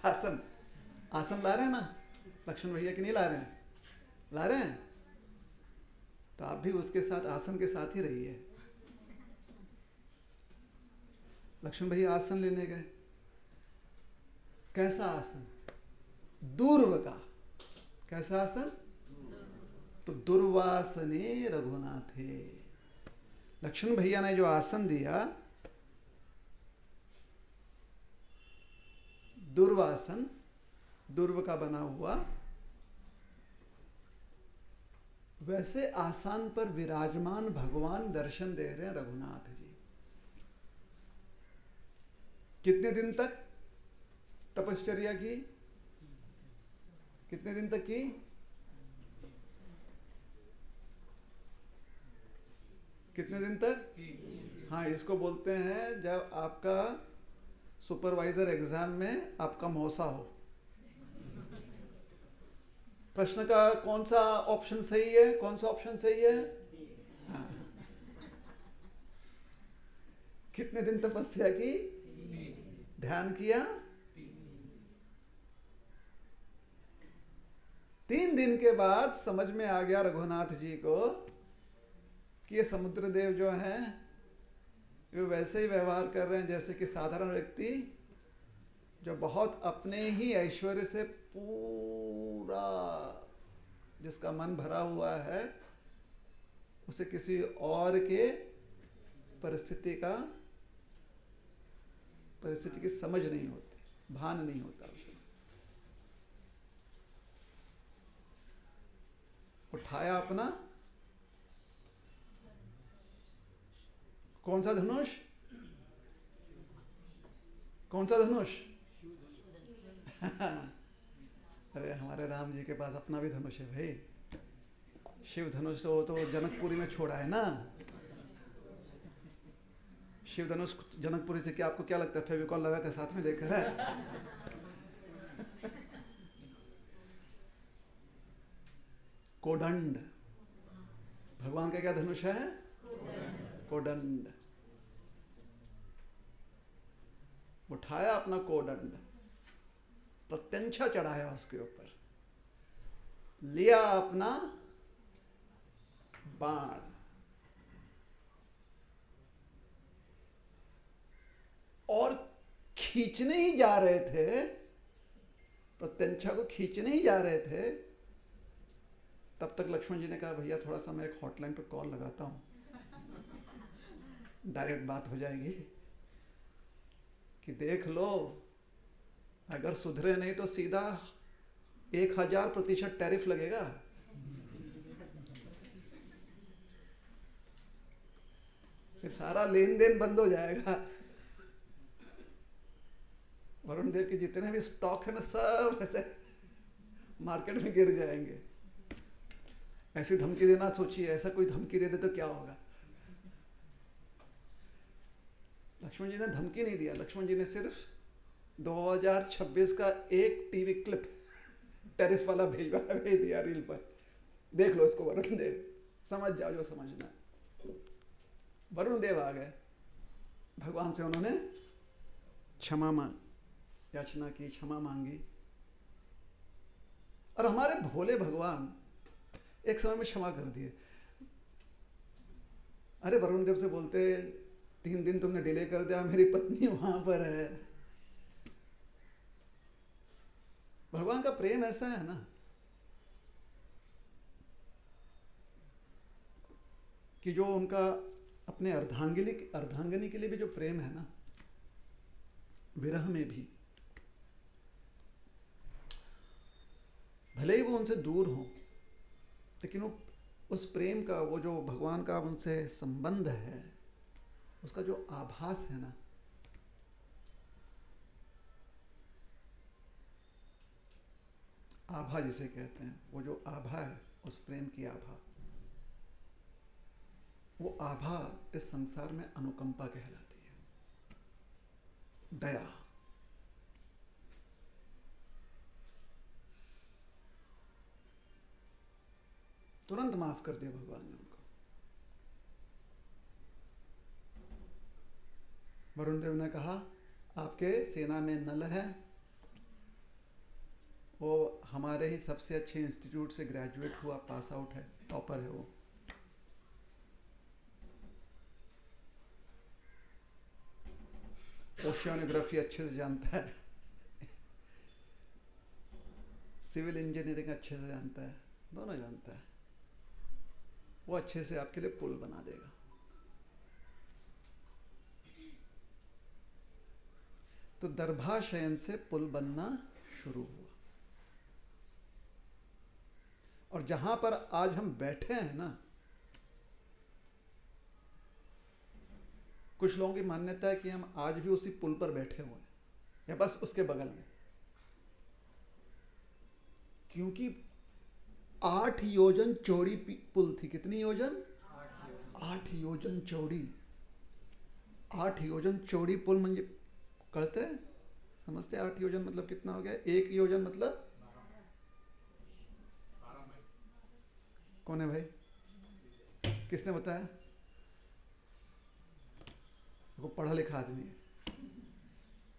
S1: आसन आसन ला रहे हैं ना लक्ष्मण भैया, कि नहीं ला रहे हैं? ला रहे हैं। तो आप भी उसके साथ आसन के साथ ही रहिए। लक्ष्मण भैया आसन लेने गए। कैसा आसन? दूर्व का। कैसा आसन? तो दुर्वासने रघुनाथे, लक्ष्मण भैया ने जो आसन दिया, दुर्वासन, दुर्व का बना हुआ, वैसे आसान पर विराजमान भगवान दर्शन दे रहे हैं रघुनाथ जी। कितने दिन तक तपश्चर्या की? कितने दिन तक की? कितने दिन तक? हाँ, इसको बोलते हैं जब आपका सुपरवाइजर एग्जाम में आपका मौसा हो। प्रश्न का कौन सा ऑप्शन सही है, कौन सा ऑप्शन सही है? हाँ। कितने दिन तपस्या की? ध्यान किया? 3 दिन के बाद समझ में आ गया रघुनाथ जी को कि ये समुद्र देव जो हैं वे वैसे ही व्यवहार कर रहे हैं जैसे कि साधारण व्यक्ति जो बहुत अपने ही ऐश्वर्य से पूरा, जिसका मन भरा हुआ है, उसे किसी और के परिस्थिति का परिस्थिति की समझ नहीं होती, भान नहीं होता उसे। उठाया अपना कौन सा धनुष? कौन सा धनुष? अरे हमारे राम जी के पास अपना भी धनुष है भाई। शिव धनुष तो जनकपुरी में छोड़ा है ना। शिव धनुष जनकपुरी से क्या आपको क्या लगता है? फेविकॉल लगा के साथ में देकर है। कोदंड भगवान का क्या धनुष है? कोदंड। उठाया अपना कोदंड, प्रत्यंछा चढ़ाया उसके ऊपर, लिया अपना बाण, और खींचने ही जा रहे थे, प्रत्यंछा को खींचने ही जा रहे थे, तब तक लक्ष्मण जी ने कहा भैया थोड़ा सा मैं एक हॉटलाइन पर कॉल लगाता हूं, डायरेक्ट बात हो जाएगी कि देख लो अगर सुधरे नहीं तो सीधा 1000% टैरिफ लगेगा। फिर सारा लेन देन बंद हो जाएगा। वरुण देव के जितने भी स्टॉक है ना सब ऐसे मार्केट में गिर जाएंगे। ऐसी धमकी देना सोचिए, ऐसा कोई धमकी दे दे तो क्या होगा। लक्ष्मण जी ने धमकी नहीं दिया, लक्ष्मण जी ने सिर्फ 2026 का एक टीवी क्लिप टैरिफ वाला भेज दिया रील पर। देख लो इसको वरुण देव, समझ जाओ जो समझना है। वरुण देव आ गए, भगवान से उन्होंने क्षमा याचना की, क्षमा मांगी। और हमारे भोले भगवान एक समय में क्षमा कर दिए। अरे वरुण देव से बोलते 3 दिन तुमने डिले कर दिया, मेरी पत्नी वहां पर है। भगवान का प्रेम ऐसा है ना कि जो उनका अपने अर्धांगिनी के लिए भी जो प्रेम है ना, विरह में भी, भले ही वो उनसे दूर हो, लेकिन वो उस प्रेम का, वो जो भगवान का उनसे संबंध है, उसका जो आभास है ना, आभा जिसे कहते हैं, वो जो आभा है, उस प्रेम की आभा, वो आभा इस संसार में अनुकंपा कहलाती है, दया। तुरंत माफ कर दिया भगवान ने उनको। वरुण देव ने कहा आपके सेना में नल है, वो हमारे ही सबसे अच्छे इंस्टीट्यूट से ग्रेजुएट हुआ, पास आउट है, टॉपर है वो। ओशियोनोग्राफी अच्छे से जानता है, सिविल इंजीनियरिंग अच्छे से जानता है, दोनों जानता है। वो अच्छे से आपके लिए पुल बना देगा। तो दर्भाशयन से पुल बनना शुरू हुआ। और जहां पर आज हम बैठे हैं ना, कुछ लोगों की मान्यता है कि हम आज भी उसी पुल पर बैठे हुए हैं, या बस उसके बगल में, क्योंकि 8 योजन चौड़ी पुल थी। कितनी योजन? 8 योजन चौड़ी। 8 योजन चौड़ी पुल म्हणजे कळते, समझते? 8 योजन मतलब कितना हो गया? 1 योजन मतलब, कौन है भाई, किसने बताया? वो पढ़ा लिखा आदमी है।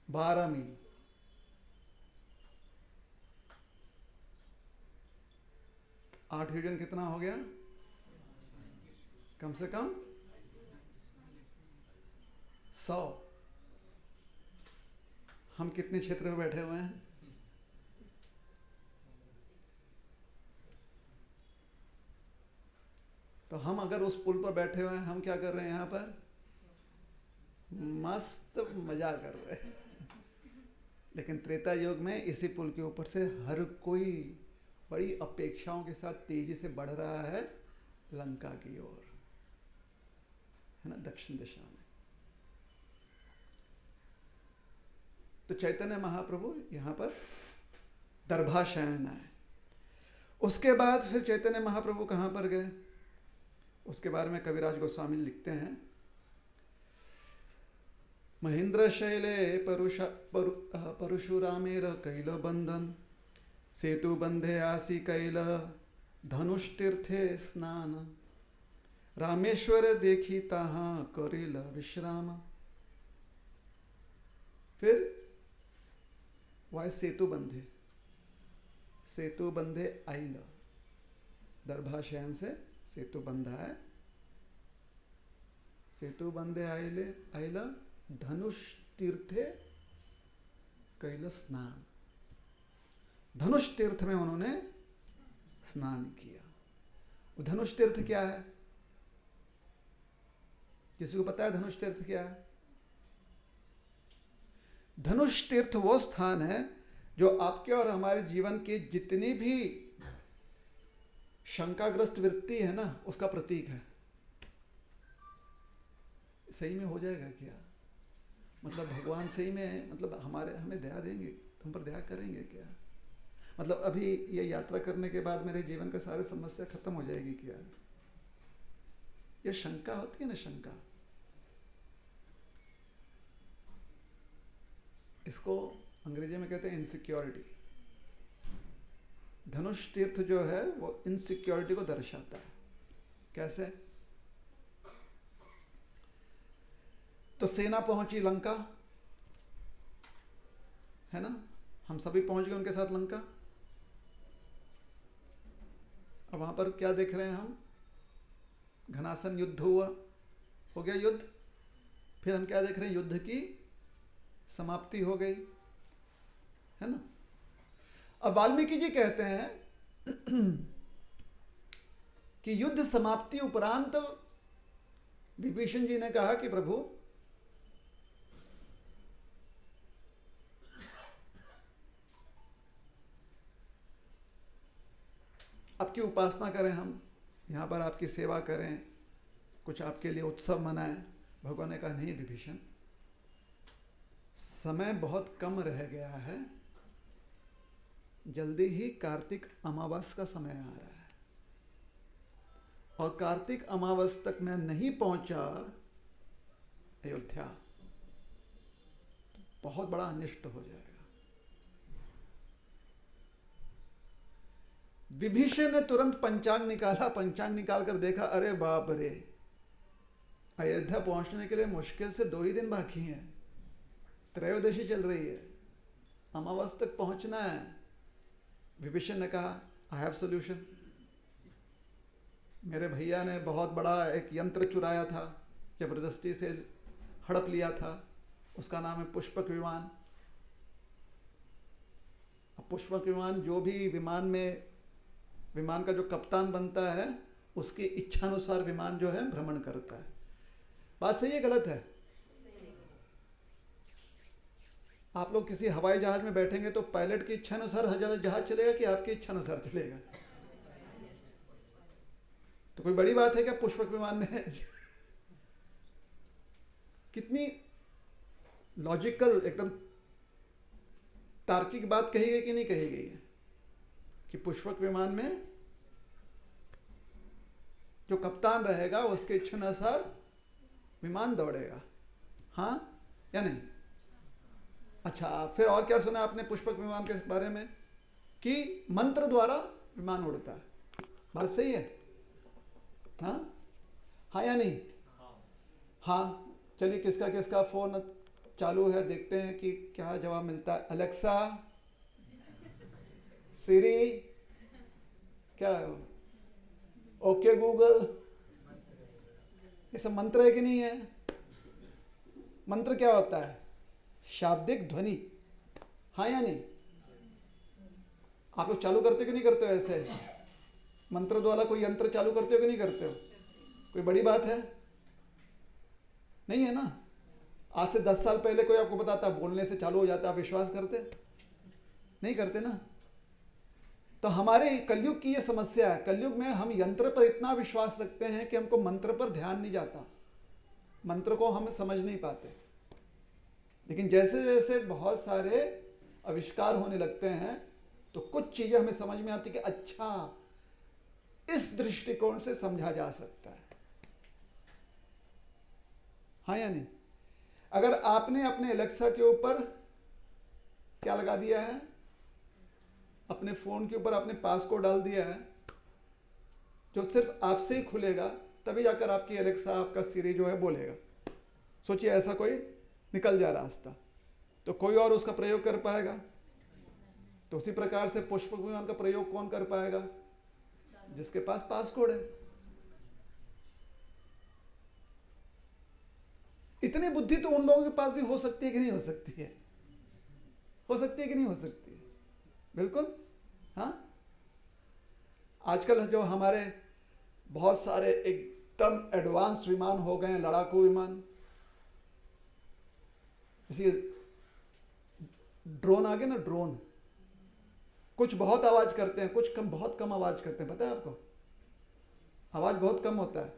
S1: 12 मील। आठ योजन कितना हो गया? कम से कम 100। हम कितने क्षेत्र में बैठे हुए हैं? तो हम अगर उस पुल पर बैठे हुए हैं, हम क्या कर रहे हैं यहाँ पर? मस्त मजा कर रहे हैं। लेकिन त्रेता युग में इसी पुल के ऊपर से हर कोई बड़ी अपेक्षाओं के साथ तेजी से बढ़ रहा है लंका की ओर, है ना, दक्षिण दिशा में। तो चैतन्य महाप्रभु यहां पर दर्भाशयन आए। उसके बाद फिर चैतन्य महाप्रभु कहां पर गए, उसके बारे में कविराज गोस्वामी लिखते हैं। महेंद्र शैले परशुरामेर कैल बंधन, सेतु बंधे आसी कैल धनुष्तीर्थे स्नान, रामेश्वर देखी तहाँ करिल विश्राम। फिर वह सेतु बंधे, सेतु बंधे आइल, दर्भाशयन से सेतु बंधा है, सेतु बंधे आइले आइल धनुष तीर्थे कैल स्नान। धनुष तीर्थ में उन्होंने स्नान किया। धनुष तीर्थ क्या है, किसी को पता है धनुष तीर्थ क्या है? धनुष तीर्थ वो स्थान है जो आपके और हमारे जीवन की जितनी भी शंकाग्रस्त वृत्ति है ना, उसका प्रतीक है। सही में हो जाएगा क्या? मतलब भगवान सही में, मतलब हमें दया देंगे, हम पर दया करेंगे क्या? मतलब अभी ये यात्रा करने के बाद मेरे जीवन का सारे समस्या खत्म हो जाएगी क्या? ये शंका होती है ना, शंका। इसको अंग्रेजी में कहते हैं इनसिक्योरिटी। धनुष तीर्थ जो है वो इनसिक्योरिटी को दर्शाता है। कैसे? तो सेना पहुंची लंका, है ना, हम सभी पहुंच गए उनके साथ लंका। अब वहां पर क्या देख रहे हैं हम? घनासन युद्ध हुआ, हो गया युद्ध। फिर हम क्या देख रहे हैं? युद्ध की समाप्ति हो गई, है ना। अब वाल्मीकि जी कहते हैं कि युद्ध समाप्ति उपरांत विभीषण जी ने कहा कि प्रभु आपकी उपासना करें, हम यहाँ पर आपकी सेवा करें, कुछ आपके लिए उत्सव मनाएं। भगवान ने कहा नहीं विभीषण, समय बहुत कम रह गया है, जल्दी ही कार्तिक अमावस का समय आ रहा है, और कार्तिक अमावस तक मैं नहीं पहुंचा अयोध्या तो बहुत बड़ा अनिष्ट हो जाएगा। विभीषण ने तुरंत पंचांग निकाला, पंचांग निकाल कर देखा, अरे बाप रे, अयोध्या पहुंचने के लिए मुश्किल से 2 ही दिन बाकी हैं, त्रयोदशी चल रही है, अमावस तक पहुंचना है। विभीषण ने कहा आई हैव सोल्यूशन। मेरे भैया ने बहुत बड़ा एक यंत्र चुराया था, जबरदस्ती से हड़प लिया था, उसका नाम है पुष्पक विमान। अब पुष्पक विमान, जो भी विमान का जो कप्तान बनता है उसकी इच्छानुसार विमान जो है भ्रमण करता है। बात सही है गलत है? आप लोग किसी हवाई जहाज में बैठेंगे तो पायलट की इच्छानुसार जहाज चलेगा कि आपकी इच्छानुसार चलेगा? तो कोई बड़ी बात है क्या पुष्पक विमान में? कितनी लॉजिकल, एकदम तार्किक बात कही गई कि नहीं कही गई है कि पुष्पक विमान में जो कप्तान रहेगा उसके इच्छानुसार विमान दौड़ेगा, हाँ या नहीं? अच्छा, फिर और क्या सुना आपने पुष्पक विमान के बारे में? कि मंत्र द्वारा विमान उड़ता है। बात सही है? हाँ या नहीं? हाँ। चलिए किसका किसका फोन चालू है, देखते हैं कि क्या जवाब मिलता है। अलेक्सा, सिरी, क्या है? ओके गूगल, ये सब मंत्र है कि नहीं है? मंत्र क्या होता है? शाब्दिक ध्वनि, हाँ या नहीं? आप लोग चालू करते हो कि नहीं करते हो? ऐसे मंत्र द्वारा कोई यंत्र चालू करते हो कि नहीं करते हो? कोई बड़ी बात है? नहीं है ना? आज से 10 साल पहले कोई आपको बताता बोलने से चालू हो जाता, आप विश्वास करते? नहीं करते ना। तो हमारे कलयुग की ये समस्या है। कलयुग में हम यंत्र पर इतना विश्वास रखते हैं कि हमको मंत्र पर ध्यान नहीं जाता, मंत्र को हम समझ नहीं पाते। लेकिन जैसे जैसे बहुत सारे आविष्कार होने लगते हैं तो कुछ चीजें हमें समझ में आती कि अच्छा इस दृष्टिकोण से समझा जा सकता है। हाँ या नहीं? अगर आपने अपने एलेक्सा के ऊपर क्या लगा दिया है, अपने फोन के ऊपर आपने पासकोड डाल दिया है जो सिर्फ आपसे ही खुलेगा, तभी जाकर आपकी एलेक्सा, आपका सिरी जो है बोलेगा। सोचिए ऐसा कोई निकल जाए रास्ता, तो कोई और उसका प्रयोग कर पाएगा? तो उसी प्रकार से पुष्पक विमान का प्रयोग कौन कर पाएगा? जिसके पास पासकोड है। इतनी बुद्धि तो उन लोगों के पास भी हो सकती है कि नहीं हो सकती है? हो सकती है कि नहीं हो सकती है? बिल्कुल। हाँ, आजकल जो हमारे बहुत सारे एकदम एडवांस्ड विमान हो गए हैं, लड़ाकू विमान, इसी ड्रोन आ गए ना, ड्रोन कुछ बहुत आवाज करते हैं, कुछ कम, बहुत कम आवाज करते हैं। पता है आपको? आवाज बहुत कम होता है।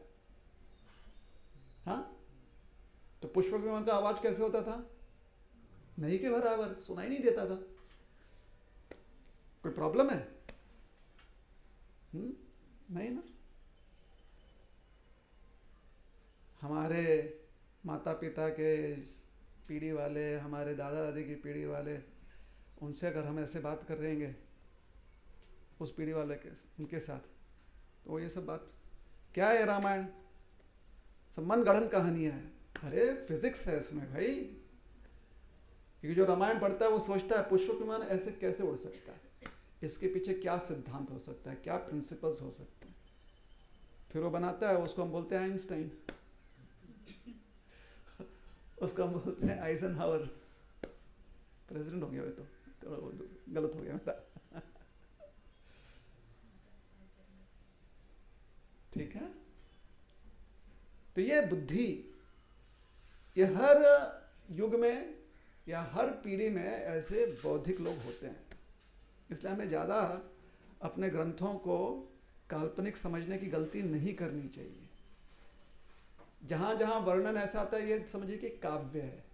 S1: हाँ, तो पुष्पक विमान का आवाज कैसे होता था? नहीं के बराबर, सुनाई नहीं देता था। कोई प्रॉब्लम है? नहीं ना। हमारे माता पिता के पीढ़ी वाले, हमारे दादा दादी की पीढ़ी वाले, उनसे अगर हम ऐसे बात कर देंगे उस पीढ़ी वाले के उनके साथ, तो ये सब बात क्या है? रामायण सब मन गढ़ंत कहानियां है। अरे फिजिक्स है इसमें भाई, क्योंकि जो रामायण पढ़ता है वो सोचता है पुष्पक विमान ऐसे कैसे उड़ सकता है, इसके पीछे क्या सिद्धांत हो सकता है, क्या प्रिंसिपल्स हो सकते हैं। फिर वो बनाता है, उसको हम बोलते हैं आइंस्टाइन, उसको हम बोलते हैं आइजनहावर। प्रेसिडेंट हो गया वो तो गलत हो गया मेरा। ठीक है। तो ये बुद्धि, ये हर युग में या हर पीढ़ी में ऐसे बौद्धिक लोग होते हैं। इसलिए हमें ज़्यादा अपने ग्रंथों को काल्पनिक समझने की गलती नहीं करनी चाहिए। जहाँ जहाँ वर्णन ऐसा आता है, ये समझिए कि काव्य है,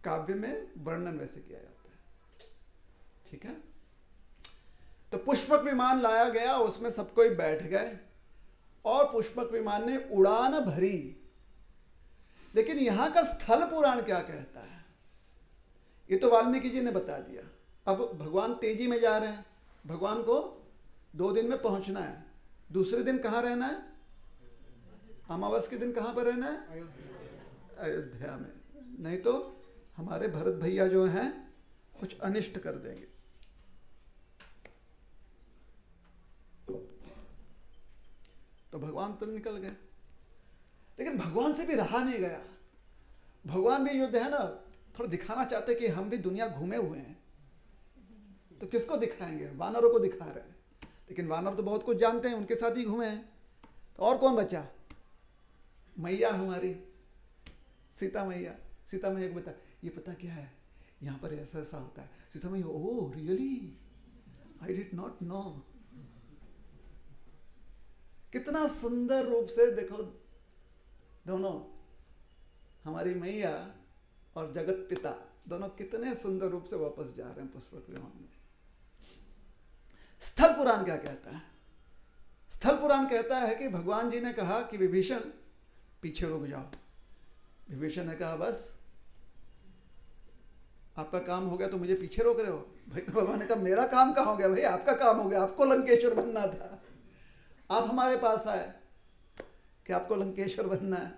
S1: काव्य में वर्णन वैसे किया जाता है। ठीक है। तो पुष्पक विमान लाया गया, उसमें सब कोई बैठ गए और पुष्पक विमान ने उड़ान भरी। लेकिन यहां का स्थल पुराण क्या कहता है, ये तो वाल्मीकि जी ने बता दिया। अब भगवान तेजी में जा रहे हैं, भगवान को 2 दिन में पहुंचना है। दूसरे दिन कहाँ रहना है? अमावस के दिन कहाँ पर रहना है? अयोध्या में। नहीं तो हमारे भरत भैया जो हैं कुछ अनिष्ट कर देंगे। तो भगवान तो निकल गए, लेकिन भगवान से भी रहा नहीं गया। भगवान भी युद्ध है ना, थोड़ा दिखाना चाहते कि हम भी दुनिया घूमे हुए हैं। तो किसको दिखाएंगे? वानरों को दिखा रहे हैं, लेकिन वानर तो बहुत कुछ जानते हैं, उनके साथ ही घूमे हैं। तो और कौन बचा? मैया हमारी सीता मैया। सीता मैया को बता, ये पता क्या है, यहाँ पर ऐसा ऐसा होता है। सीता मैया, oh really, I did not know. कितना सुंदर रूप से देखो, दोनों हमारी मैया और जगत पिता दोनों कितने सुंदर रूप से वापस जा रहे हैं पुष्पक विमान में। स्थल पुराण क्या कहता है? स्थल पुराण कहता है कि भगवान जी ने कहा कि विभीषण पीछे रुक जाओ। विभीषण ने कहा बस आपका काम हो गया तो मुझे पीछे रोक रहे हो? भाई भगवान ने कहा मेरा काम कहाँ हो गया भाई, आपका काम हो गया, आपको लंकेश्वर बनना था। आप हमारे पास आए कि आपको लंकेश्वर बनना है।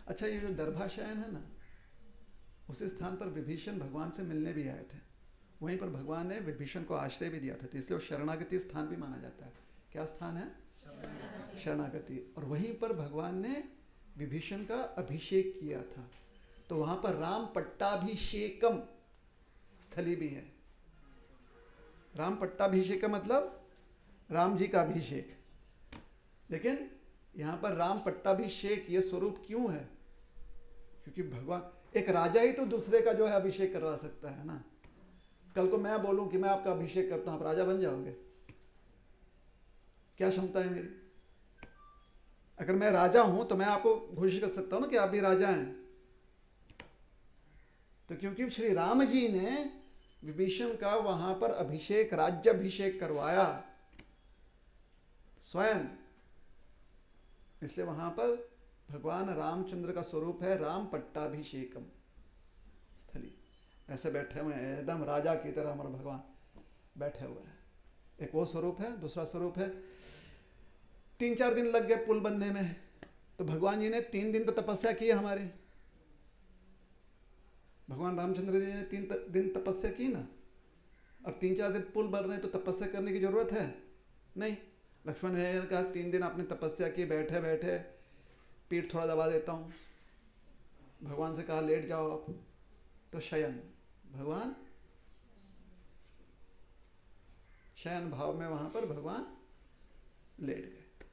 S1: अच्छा, ये जो दर्भाशयन है ना, उस स्थान पर विभीषण भगवान से मिलने भी आए थे। वहीं पर भगवान ने विभीषण को आश्रय भी दिया था, तो इसलिए वो शरणागति स्थान भी माना जाता है। क्या स्थान है? शरणागति। और वहीं पर भगवान ने विभीषण का अभिषेक किया था, तो वहां पर राम पट्टाभिषेकम स्थली भी है। राम पट्टाभिषेक का मतलब राम जी का अभिषेक। लेकिन यहाँ पर राम पट्टाभिषेक ये स्वरूप क्यों है? क्योंकि भगवान, एक राजा ही तो दूसरे का जो है अभिषेक करवा सकता है ना। कल को मैं बोलूं कि मैं आपका अभिषेक करता हूं, आप राजा बन जाओगे? क्या क्षमता है मेरी? अगर मैं राजा हूं तो मैं आपको घोषित कर सकता हूं ना कि आप भी राजा हैं। तो क्योंकि श्री राम जी ने विभीषण का वहां पर अभिषेक, राज्याभिषेक करवाया स्वयं, इसलिए वहां पर भगवान रामचंद्र का स्वरूप है राम पट्टाभिषेकम स्थली। ऐसे बैठे हुए हैं एकदम राजा की तरह हमारे भगवान बैठे हुए हैं। एक वो स्वरूप है। दूसरा स्वरूप है, 3-4 दिन लग गए पुल बनने में, तो भगवान जी ने 3 दिन तो तपस्या की है हमारे। भगवान रामचंद्र जी ने 3 दिन तपस्या की ना। अब 3-4 दिन पुल बन रहे हैं तो तपस्या करने की जरूरत है नहीं। लक्ष्मण ने कहा 3 दिन आपने तपस्या की, बैठे बैठे पीठ थोड़ा दबा देता हूँ। भगवान से कहा लेट जाओ आप, तो शयन, भगवान शयन भाव में वहां पर भगवान लेट गए।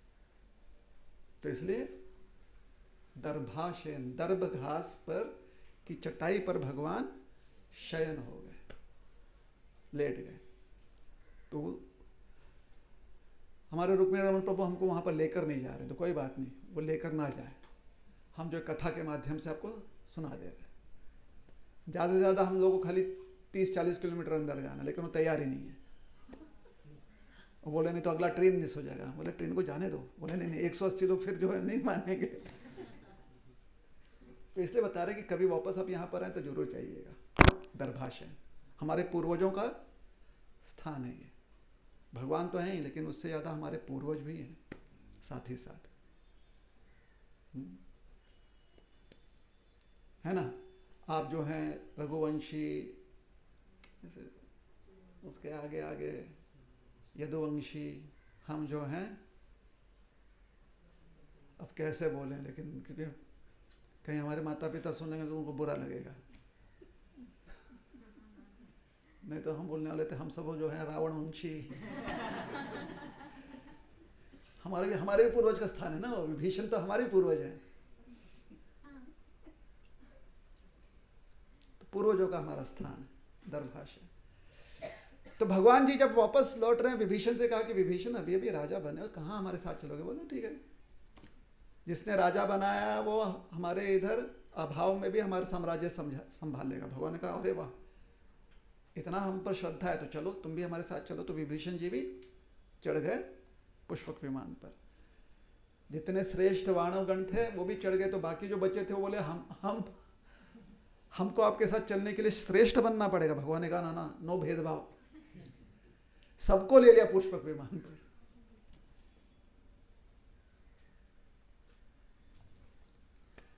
S1: तो इसलिए दर्भाशयन, दर्भ घास पर की चटाई पर भगवान शयन हो गए, लेट गए। तो हमारे रुक्मिणी रमन प्रभु हमको वहां पर लेकर नहीं जा रहे, तो कोई बात नहीं, वो लेकर ना जाए। हम जो कथा के माध्यम से आपको सुना दे रहे हैं। ज़्यादा से ज़्यादा हम लोगों को खाली 30-40 किलोमीटर अंदर जाना, लेकिन वो तैयार ही नहीं है। वो बोले नहीं तो अगला ट्रेन मिस हो जाएगा। बोले ट्रेन को जाने दो। बोले नहीं नहीं 180 तो फिर जो है नहीं मानेंगे। तो इसलिए बता रहे कि कभी वापस आप यहाँ पर आए तो जरूर चाहिएगा। दर्भाशयन हमारे पूर्वजों का स्थान है ये। भगवान तो हैं ही, लेकिन उससे ज़्यादा हमारे पूर्वज भी हैं साथ ही साथ, है ना। आप जो हैं रघुवंशी, उसके आगे आगे यदुवंशी, हम जो हैं, अब कैसे बोलें, लेकिन क्योंकि कहीं हमारे माता पिता सुनेंगे तो उनको बुरा लगेगा। नहीं तो हम बोलने वाले थे हम सब जो है रावण वंशी। हमारे भी पूर्वज का स्थान है ना, विभीषण तो हमारे पूर्वज हैं। तो पूर्वजों का हमारा स्थान है दर्भाशयन। तो भगवान जी जब वापस लौट रहे हैं, विभीषण से कहा कि विभीषण अभी अभी राजा बने, कहाँ हमारे साथ चलोगे? बोले ठीक है, जिसने राजा बनाया वो हमारे इधर अभाव में भी हमारा साम्राज्य संभाल लेगा। भगवान ने कहा अरे वाह, इतना हम पर श्रद्धा है तो चलो, तुम भी हमारे साथ चलो। तो विभीषण जी भी चढ़ गए पुष्पक विमान पर। जितने श्रेष्ठ वानवगण थे वो भी चढ़ गए। तो बाकी जो बच्चे थे वो बोले हमको आपके साथ चलने के लिए श्रेष्ठ बनना पड़ेगा। भगवान ने कहा ना ना, नो भेदभाव, सबको ले लिया पुष्पक विमान पर।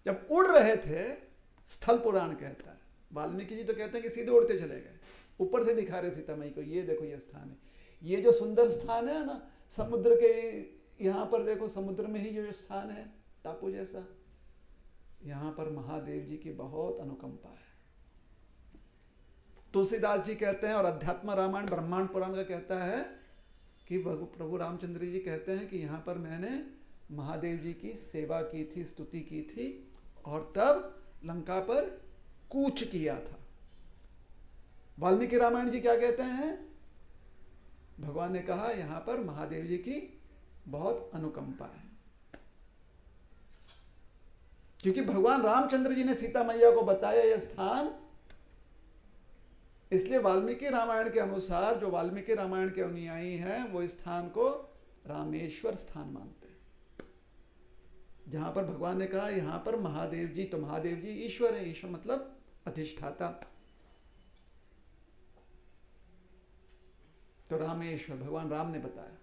S1: जब उड़ रहे थे, स्थल पुराण कहता है, वाल्मीकि जी तो कहते हैं कि सीधे उड़ते चले गए, ऊपर से दिखा रहे सीता माई को, ये देखो ये स्थान है, ये जो सुंदर स्थान है ना, समुद्र के यहाँ पर देखो, समुद्र में ही जो स्थान है टापू जैसा, यहाँ पर महादेव जी की बहुत अनुकंपा है। तुलसीदास जी कहते हैं और अध्यात्म रामायण ब्रह्मांड पुराण का कहता है कि प्रभु रामचंद्र जी कहते हैं कि यहाँ पर मैंने महादेव जी की सेवा की थी, स्तुति की थी, और तब लंका पर कूच किया था। वाल्मीकि रामायण जी क्या कहते हैं? भगवान ने कहा यहाँ पर महादेव जी की बहुत अनुकंपा है, क्योंकि भगवान रामचंद्र जी ने सीता मैया को बताया यह स्थान। इसलिए वाल्मीकि रामायण के अनुसार जो वाल्मीकि रामायण के अनुयायी हैं वो इस स्थान को रामेश्वर स्थान मानते हैं, जहां पर भगवान ने कहा यहाँ पर महादेव जी, तो महादेव जी ईश्वर है, ईश्वर मतलब अधिष्ठाता। तो रामेश्वर भगवान राम ने बताया।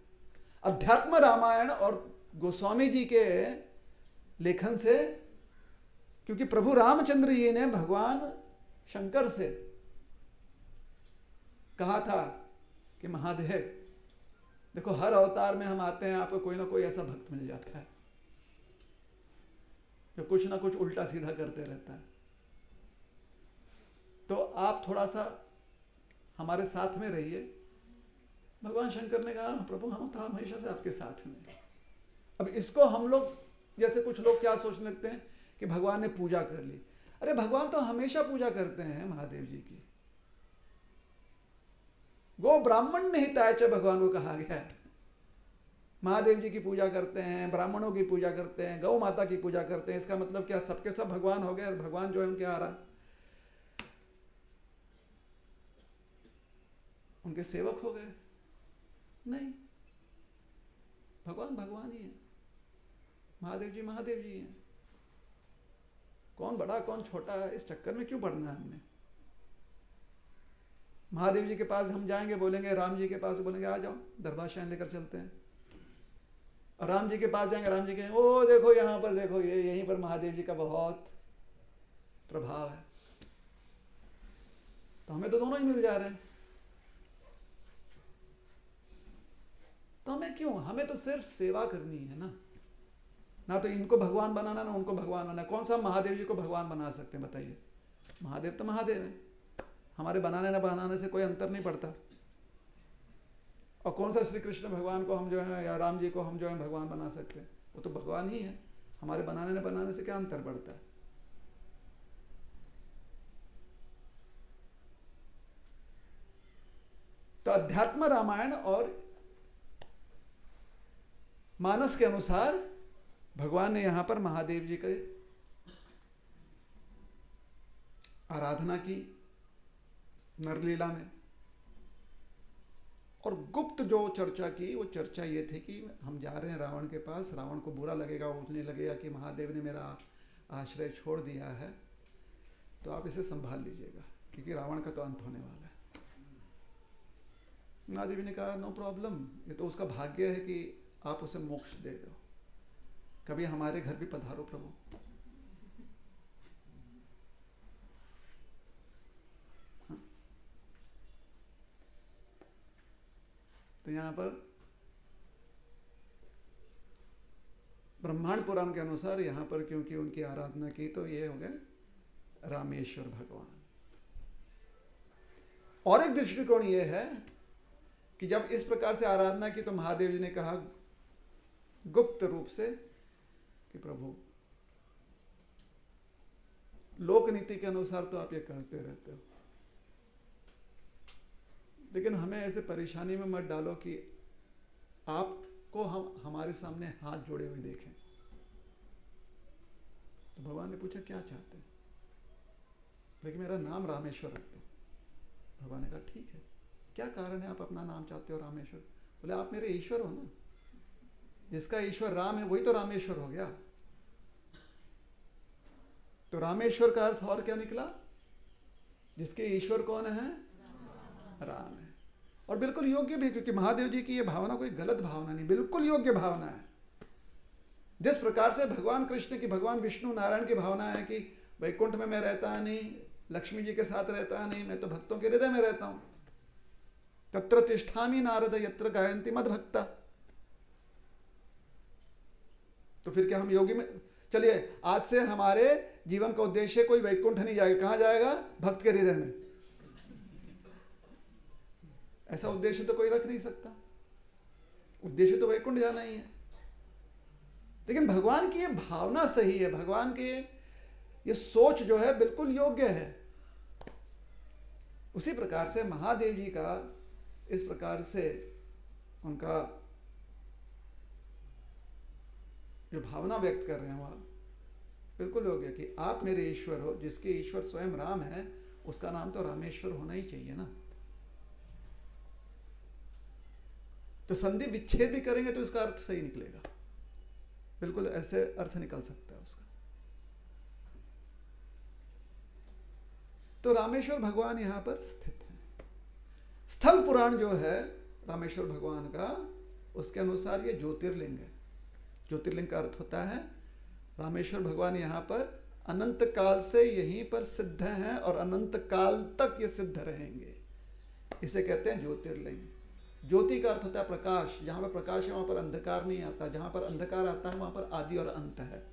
S1: अध्यात्म रामायण और गोस्वामी जी के लेखन से, क्योंकि प्रभु रामचंद्र जी ने भगवान शंकर से कहा था कि महादेव देखो, हर अवतार में हम आते हैं, आपको कोई ना कोई ऐसा भक्त मिल जाता है जो कुछ ना कुछ उल्टा सीधा करते रहता है, तो आप थोड़ा सा हमारे साथ में रहिए। भगवान शंकर ने कहा प्रभु हम तो हमेशा से आपके साथ में। अब इसको हम लोग, जैसे कुछ लोग क्या सोचने लगते हैं कि भगवान ने पूजा कर ली। अरे भगवान तो हमेशा पूजा करते हैं महादेव जी की। गो ब्राह्मण नहीं तायच भगवान को कहा गया है। महादेव जी की पूजा करते हैं, ब्राह्मणों की पूजा करते हैं, गौ माता की पूजा करते हैं। इसका मतलब क्या सबके सब भगवान हो गए और भगवान जो है उनके आ रहा, उनके सेवक हो गए? नहीं, भगवान भगवान ही है, महादेव जी हैं। कौन बड़ा कौन छोटा है, इस चक्कर में क्यों पड़ना है हमने? महादेव जी के पास हम जाएंगे, बोलेंगे राम जी के पास, बोलेंगे आ जाओ दरबार शाह लेकर चलते हैं। और राम जी के पास जाएंगे, राम जी कहेंगे ओ देखो यहाँ पर देखो, ये यहीं पर महादेव जी का बहुत प्रभाव है। तो हमें तो दोनों ही मिल जा रहे हैं, तो हमें क्यों? हमें तो सिर्फ सेवा करनी है ना तो इनको भगवान बनाना ना उनको भगवान बनाना। कौन सा महादेव जी को भगवान बना सकते हैं बताइए? महादेव तो महादेव है, हमारे बनाने ना बनाने से कोई अंतर नहीं पड़ता। और कौन सा श्री कृष्ण भगवान को हम जो है या राम जी को हम जो है भगवान बना सकते हैं? वो तो भगवान ही है, हमारे बनाने ना बनाने से क्या अंतर पड़ता है? तो अध्यात्म रामायण और मानस के अनुसार भगवान ने यहां पर महादेव जी के आराधना की नरलीला में। और गुप्त जो चर्चा की, वो चर्चा ये थी कि हम जा रहे हैं रावण के पास, रावण को बुरा लगेगा, उठने लगेगा कि महादेव ने मेरा आश्रय छोड़ दिया है, तो आप इसे संभाल लीजिएगा क्योंकि रावण का तो अंत होने वाला है। महादेव ने कहा नो प्रॉब्लम, ये तो उसका भाग्य है कि आप उसे मोक्ष दे दो, कभी हमारे घर भी पधारो प्रभु। हाँ? तो यहां पर ब्रह्मांड पुराण के अनुसार यहां पर क्योंकि उनकी आराधना की तो ये हो गए रामेश्वर भगवान। और एक दृष्टिकोण ये है कि जब इस प्रकार से आराधना की तो महादेव जी ने कहा गुप्त रूप से कि प्रभु लोक नीति के अनुसार तो आप ये करते रहते हो, लेकिन हमें ऐसे परेशानी में मत डालो कि आपको हम हमारे सामने हाथ जोड़े हुए देखें। तो भगवान ने पूछा क्या चाहते हैं? लेकिन मेरा नाम रामेश्वर रख दो। भगवान ने कहा ठीक है, क्या कारण है आप अपना नाम चाहते हो रामेश्वर? बोले आप मेरे ईश्वर हो ना, जिसका ईश्वर राम है वही तो रामेश्वर हो गया। तो रामेश्वर का अर्थ और क्या निकला? जिसके ईश्वर कौन है? राम है। और बिल्कुल योग्य भी, क्योंकि महादेव जी की ये भावना कोई गलत भावना नहीं, बिल्कुल योग्य भावना है। जिस प्रकार से भगवान कृष्ण की, भगवान विष्णु नारायण की भावना है कि वैकुंठ में मैं रहता नहीं, लक्ष्मी जी के साथ रहता नहीं, मैं तो भक्तों के हृदय में रहता हूं। तत्र तिष्ठामि नारद यत्र गायन्ति मद्भक्ता। तो फिर क्या हम योगी में? चलिए आज से हमारे जीवन का उद्देश्य कोई वैकुंठ नहीं जाएगा, कहां जाएगा? भक्त के हृदय में। ऐसा उद्देश्य तो कोई रख नहीं सकता, उद्देश्य तो वैकुंठ जाना ही है। लेकिन भगवान की ये भावना सही है, भगवान की ये सोच जो है बिल्कुल योग्य है। उसी प्रकार से महादेव जी का इस प्रकार से उनका जो भावना व्यक्त कर रहे हैं वह बिल्कुल योग्य कि आप मेरे ईश्वर हो। जिसके ईश्वर स्वयं राम है उसका नाम तो रामेश्वर होना ही चाहिए ना। तो संधि विच्छेद भी करेंगे तो इसका अर्थ सही निकलेगा, बिल्कुल ऐसे अर्थ निकल सकता है उसका। तो रामेश्वर भगवान यहां पर स्थित है। स्थल पुराण जो है रामेश्वर भगवान का, उसके अनुसार ये ज्योतिर्लिंग है। ज्योतिर्लिंग का अर्थ होता है रामेश्वर भगवान यहाँ पर अनंत काल से यहीं पर सिद्ध हैं और अनंत काल तक ये सिद्ध रहेंगे, इसे कहते हैं ज्योतिर्लिंग। ज्योति का अर्थ होता है प्रकाश, जहाँ पर प्रकाश है वहाँ पर अंधकार नहीं आता, जहाँ पर अंधकार आता है वहाँ पर आदि और अंत है।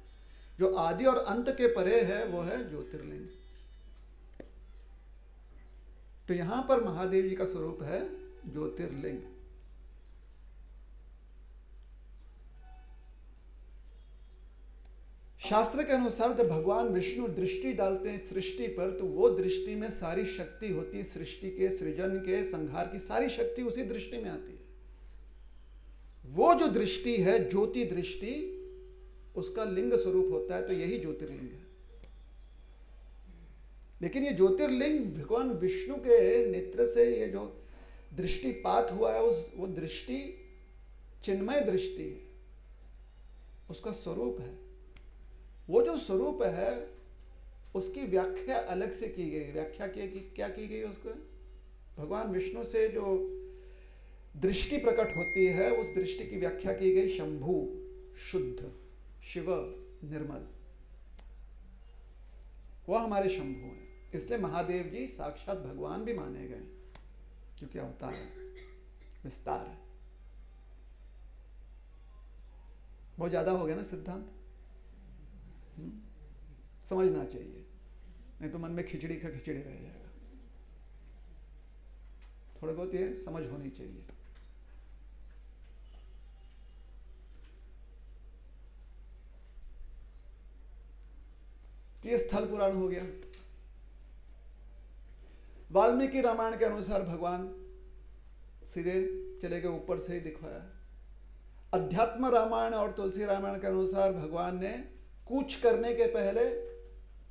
S1: जो आदि और अंत के परे है वो है ज्योतिर्लिंग। तो यहाँ पर महादेव जी का स्वरूप है ज्योतिर्लिंग। शास्त्र के अनुसार जब भगवान विष्णु दृष्टि डालते हैं सृष्टि पर, तो वो दृष्टि में सारी शक्ति होती है, सृष्टि के, सृजन के, संहार की सारी शक्ति उसी दृष्टि में आती है। वो जो दृष्टि है ज्योति दृष्टि, उसका लिंग स्वरूप होता है, तो यही ज्योतिर्लिंग है। लेकिन ये ज्योतिर्लिंग भगवान विष्णु के नेत्र से ये जो दृष्टिपात हुआ है, वो दृष्टि चिन्मय दृष्टि है, उसका स्वरूप है। वो जो स्वरूप है उसकी व्याख्या अलग से की गई। व्याख्या क्या की गई उसको? भगवान विष्णु से जो दृष्टि प्रकट होती है, उस दृष्टि की व्याख्या की गई शंभु, शुद्ध, शिव, निर्मल। वह हमारे शंभु हैं। इसलिए महादेव जी साक्षात भगवान भी माने गए, क्योंकि अवतार है, विस्तार है। बहुत ज्यादा हो गया ना सिद्धांत? समझना चाहिए, नहीं तो मन में खिचड़ी का खिचड़ी रह जाएगा। थोड़ा बहुत ये समझ होनी चाहिए। ये स्थल पुराण हो गया। वाल्मीकि रामायण के अनुसार भगवान सीधे चले गए, ऊपर से ही दिखवाया। अध्यात्म रामायण और तुलसी रामायण के अनुसार भगवान ने कूच करने के पहले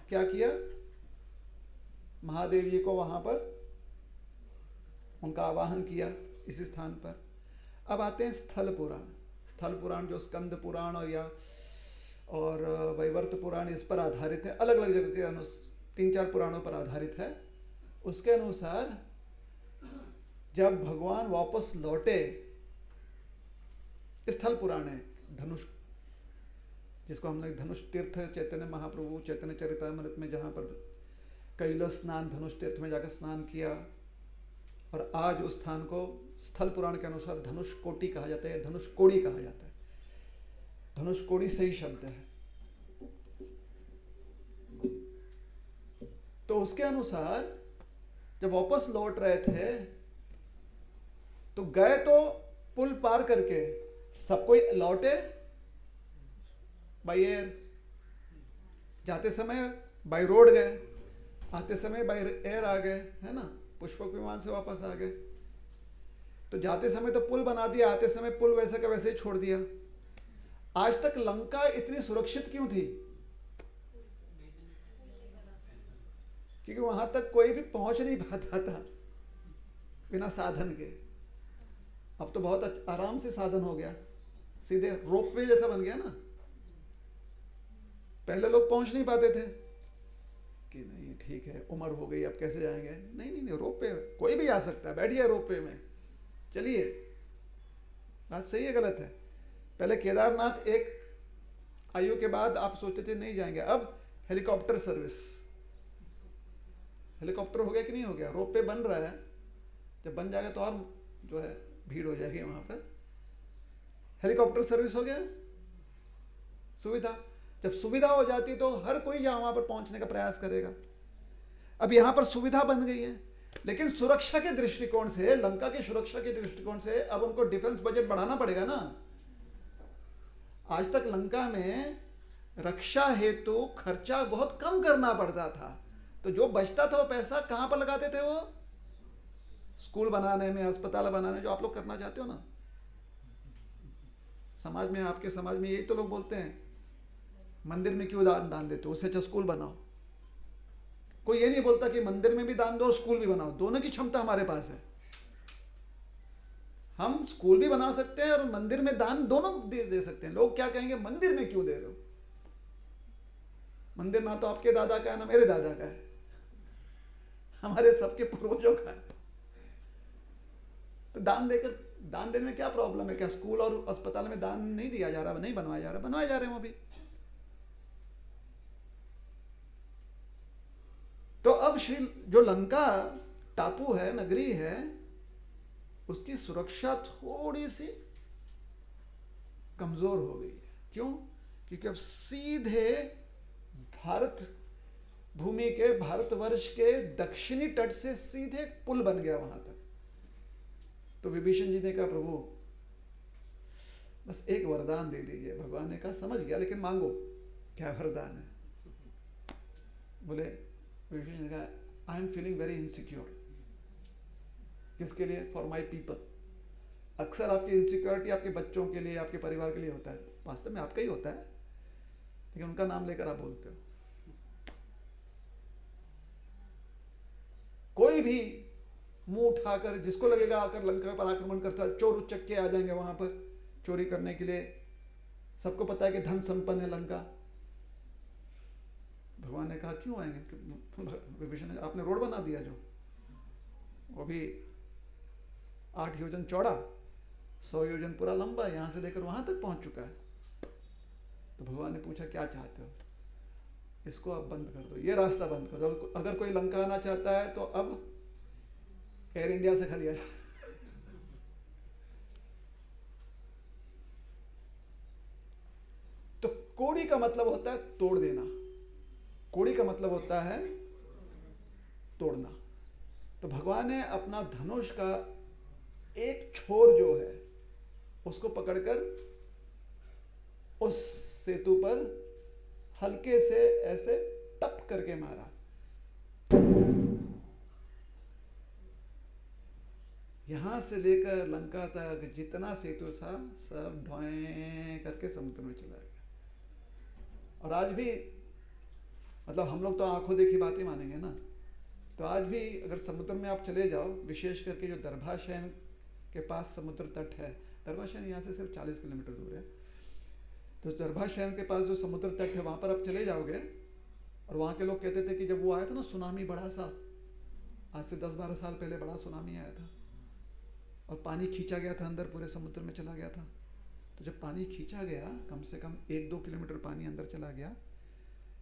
S1: क्या किया? महादेव जी को वहां पर उनका आवाहन किया, इसी स्थान पर। अब आते हैं स्थल पुराण। स्थल पुराण जो स्कंद पुराण और वैवर्त पुराण इस पर आधारित है, अलग अलग जगह के 3-4 पुराणों पर आधारित है। उसके अनुसार जब भगवान वापस लौटे, स्थल पुराण है धनुष, जिसको हम लोग धनुष तीर्थ, चैतन्य महाप्रभु चैतन्य चरितामृत में जहाँ पर कैलाश स्नान, धनुष तीर्थ में जाकर स्नान किया, और आज उस स्थान को स्थल पुराण के अनुसार धनुष कोटि कहा जाता है, धनुष कोड़ी कहा जाता है। धनुष कोड़ी सही शब्द है। तो उसके अनुसार जब वापस लौट रहे थे तो गए तो पुल पार करके, सब कोई लौटे बाई एयर, जाते समय बाई रोड गए, आते समय बाई एयर आ गए, है ना, पुष्पक विमान से वापस आ गए। तो जाते समय तो पुल बना दिया, आते समय पुल वैसे का वैसे ही छोड़ दिया। आज तक लंका इतनी सुरक्षित क्यों थी? क्योंकि वहां तक कोई भी पहुंच नहीं पाता था बिना साधन के। अब तो बहुत आराम से साधन हो गया, सीधे रोपवे जैसा बन गया ना। पहले लोग पहुंच नहीं पाते थे कि नहीं ठीक है उम्र हो गई अब कैसे जाएंगे, नहीं नहीं नहीं, रोपवे कोई भी आ सकता है, बैठिए रोपवे में, चलिए। बात सही है गलत है? पहले केदारनाथ एक आयु के बाद आप सोचते थे नहीं जाएंगे, अब हेलीकॉप्टर सर्विस, हेलीकॉप्टर हो गया कि नहीं हो गया? रोपवे बन रहा है, जब बन जाएगा तो और जो है भीड़ हो जाएगी वहां पर। हेलीकॉप्टर सर्विस हो गया, सुविधा। जब सुविधा हो जाती तो हर कोई वहां पर पहुंचने का प्रयास करेगा। अब यहां पर सुविधा बन गई है, लेकिन सुरक्षा के दृष्टिकोण से, लंका की सुरक्षा के दृष्टिकोण से अब उनको डिफेंस बजट बढ़ाना पड़ेगा ना। आज तक लंका में रक्षा हेतु खर्चा बहुत कम करना पड़ता था, तो जो बचता था वो पैसा कहां पर लगाते थे? वो स्कूल बनाने में, अस्पताल बनाने, जो आप लोग करना चाहते हो ना। समाज में, आपके समाज में यही तो लोग बोलते हैं, मंदिर में क्यों दान देते हो, उससे अच्छा स्कूल बनाओ। कोई ये नहीं बोलता कि मंदिर में भी दान दो, स्कूल भी बनाओ। दोनों की क्षमता हमारे पास है, हम स्कूल भी बना सकते हैं और मंदिर में दान दोनों दे सकते हैं। लोग क्या कहेंगे, मंदिर में क्यों दे रहे हो? मंदिर ना तो आपके दादा का है ना मेरे दादा का है, हमारे सबके पूर्वजों का है। तो दान देने में क्या प्रॉब्लम है? क्या स्कूल और अस्पताल में दान नहीं दिया जा रहा, नहीं बनवाया जा रहा? बनवाए जा रहे हैं वो भी। तो अब जो लंका टापू है, नगरी है, उसकी सुरक्षा थोड़ी सी कमजोर हो गई है। क्यों? क्योंकि अब सीधे भारत भूमि के, भारतवर्ष के दक्षिणी तट से सीधे पुल बन गया वहां तक। तो विभीषण जी ने कहा, प्रभु बस एक वरदान दे दीजिए। भगवान ने कहा, समझ गया, लेकिन मांगो। क्या वरदान है? बोले विभीषण ने कहा, I am feeling very insecure. किसके लिए? For my people. अक्सर आपकी इनसिक्योरिटी आपके बच्चों के लिए, आपके परिवार के लिए होता है, वास्तव में आपका ही होता है, लेकिन उनका नाम लेकर आप बोलते हो। कोई भी मुंह उठाकर, जिसको लगेगा आकर लंका पर आक्रमण करता है, चोर उचक्के आ जाएंगे वहां पर चोरी करने के लिए। सबको पता है कि धन संपन्न है लंका। भगवान ने कहा क्यों आएंगे? विभीषण ने, आपने रोड बना दिया जो, वो भी 8 योजन चौड़ा, 100 योजन पूरा लंबा, यहां से लेकर वहां तक पहुंच चुका है। तो भगवान ने पूछा क्या चाहते हो? इसको अब बंद कर दो, ये रास्ता बंद कर दो। अगर कोई लंका आना चाहता है तो अब एयर इंडिया से खाली आ जाए। तो कोड़ी का मतलब होता है तोड़ देना, कोड़ी का मतलब होता है तोड़ना। तो भगवान ने अपना धनुष का एक छोर जो है उसको पकड़कर उस सेतु पर हल्के से ऐसे टप करके मारा। यहां से लेकर लंका तक जितना सेतु था सब ढोए करके समुद्र में चला गया। और आज भी, मतलब हम लोग तो आंखों देखी बातें मानेंगे ना, तो आज भी अगर समुद्र में आप चले जाओ, विशेष करके जो दर्भाशयन के पास समुद्र तट है, दर्भाशयन यहाँ से सिर्फ 40 किलोमीटर दूर है, तो दर्भाशयन के पास जो समुद्र तट है वहाँ पर आप चले जाओगे, और वहाँ के लोग कहते थे कि जब वो आया था ना सुनामी बड़ा सा, आज से 10-12 साल पहले बड़ा सुनामी आया था और पानी खींचा गया था अंदर, पूरे समुद्र में चला गया था। तो जब पानी खींचा गया, कम से कम 1-2 किलोमीटर पानी अंदर चला गया,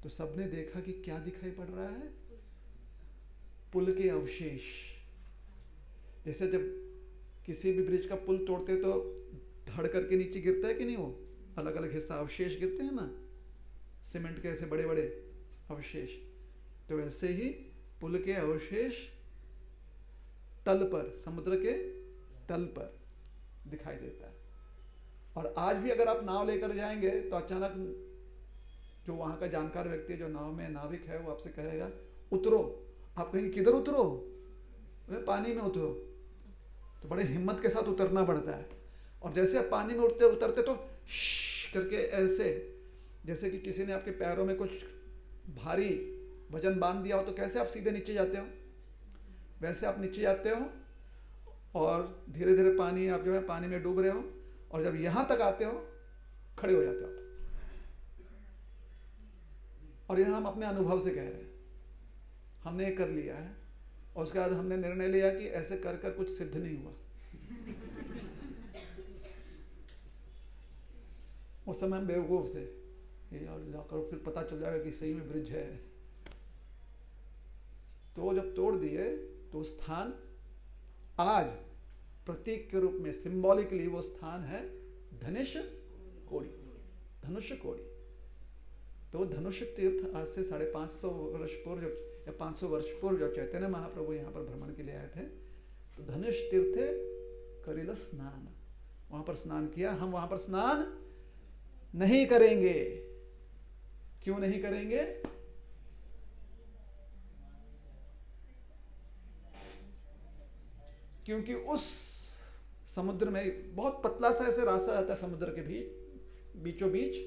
S1: तो सबने देखा कि क्या दिखाई पड़ रहा है? पुल के अवशेष। जैसे जब किसी भी ब्रिज का पुल तोड़ते तो धड़ करके नीचे गिरता है कि नहीं, वो अलग अलग हिस्सा अवशेष गिरते हैं ना, सीमेंट के ऐसे बड़े बड़े अवशेष। तो ऐसे ही पुल के अवशेष तल पर, समुद्र के तल पर दिखाई देता है। और आज भी अगर आप नाव लेकर जाएंगे तो अचानक जो वहां का जानकार व्यक्ति है, जो नाव में नाविक है, वो आपसे कहेगा उतरो। आप कहेंगे किधर उतरो? पानी में उतरो। तो बड़े हिम्मत के साथ उतरना पड़ता है। और जैसे आप पानी में उतरते तो श्श करके ऐसे, जैसे कि किसी ने आपके पैरों में कुछ भारी वजन बांध दिया हो, तो कैसे आप सीधे नीचे जाते हो, वैसे आप नीचे जाते हो और धीरे धीरे पानी, आप जो है पानी में डूब रहे हो, और जब यहां तक आते हो खड़े हो जाते हो आप। और यह हम अपने अनुभव से कह रहे हैं, हमने ये कर लिया है, और उसके बाद हमने निर्णय लिया कि ऐसे कर कर कुछ सिद्ध नहीं हुआ। उस समय हम बेवकूफ थे, और जाकर फिर पता चल जाएगा कि सही में ब्रिज है। तो जब तोड़ दिए तो स्थान आज प्रतीक के रूप में, सिंबॉलिकली वो स्थान है धनुष्य कोड़ी, धनुष्य कोड़ी। तो धनुष्य तीर्थ आज से 550 वर्ष पूर्व, या 500 वर्ष पूर्व जब चैतन्य महाप्रभु यहाँ पर भ्रमण के लिए आए थे, तो धनुष तीर्थे करिल स्नान, वहां पर स्नान किया। हम वहां पर स्नान नहीं करेंगे। क्यों नहीं करेंगे? क्योंकि उस समुद्र में बहुत पतला सा ऐसे रास्ता आता है समुद्र के बीचों बीच,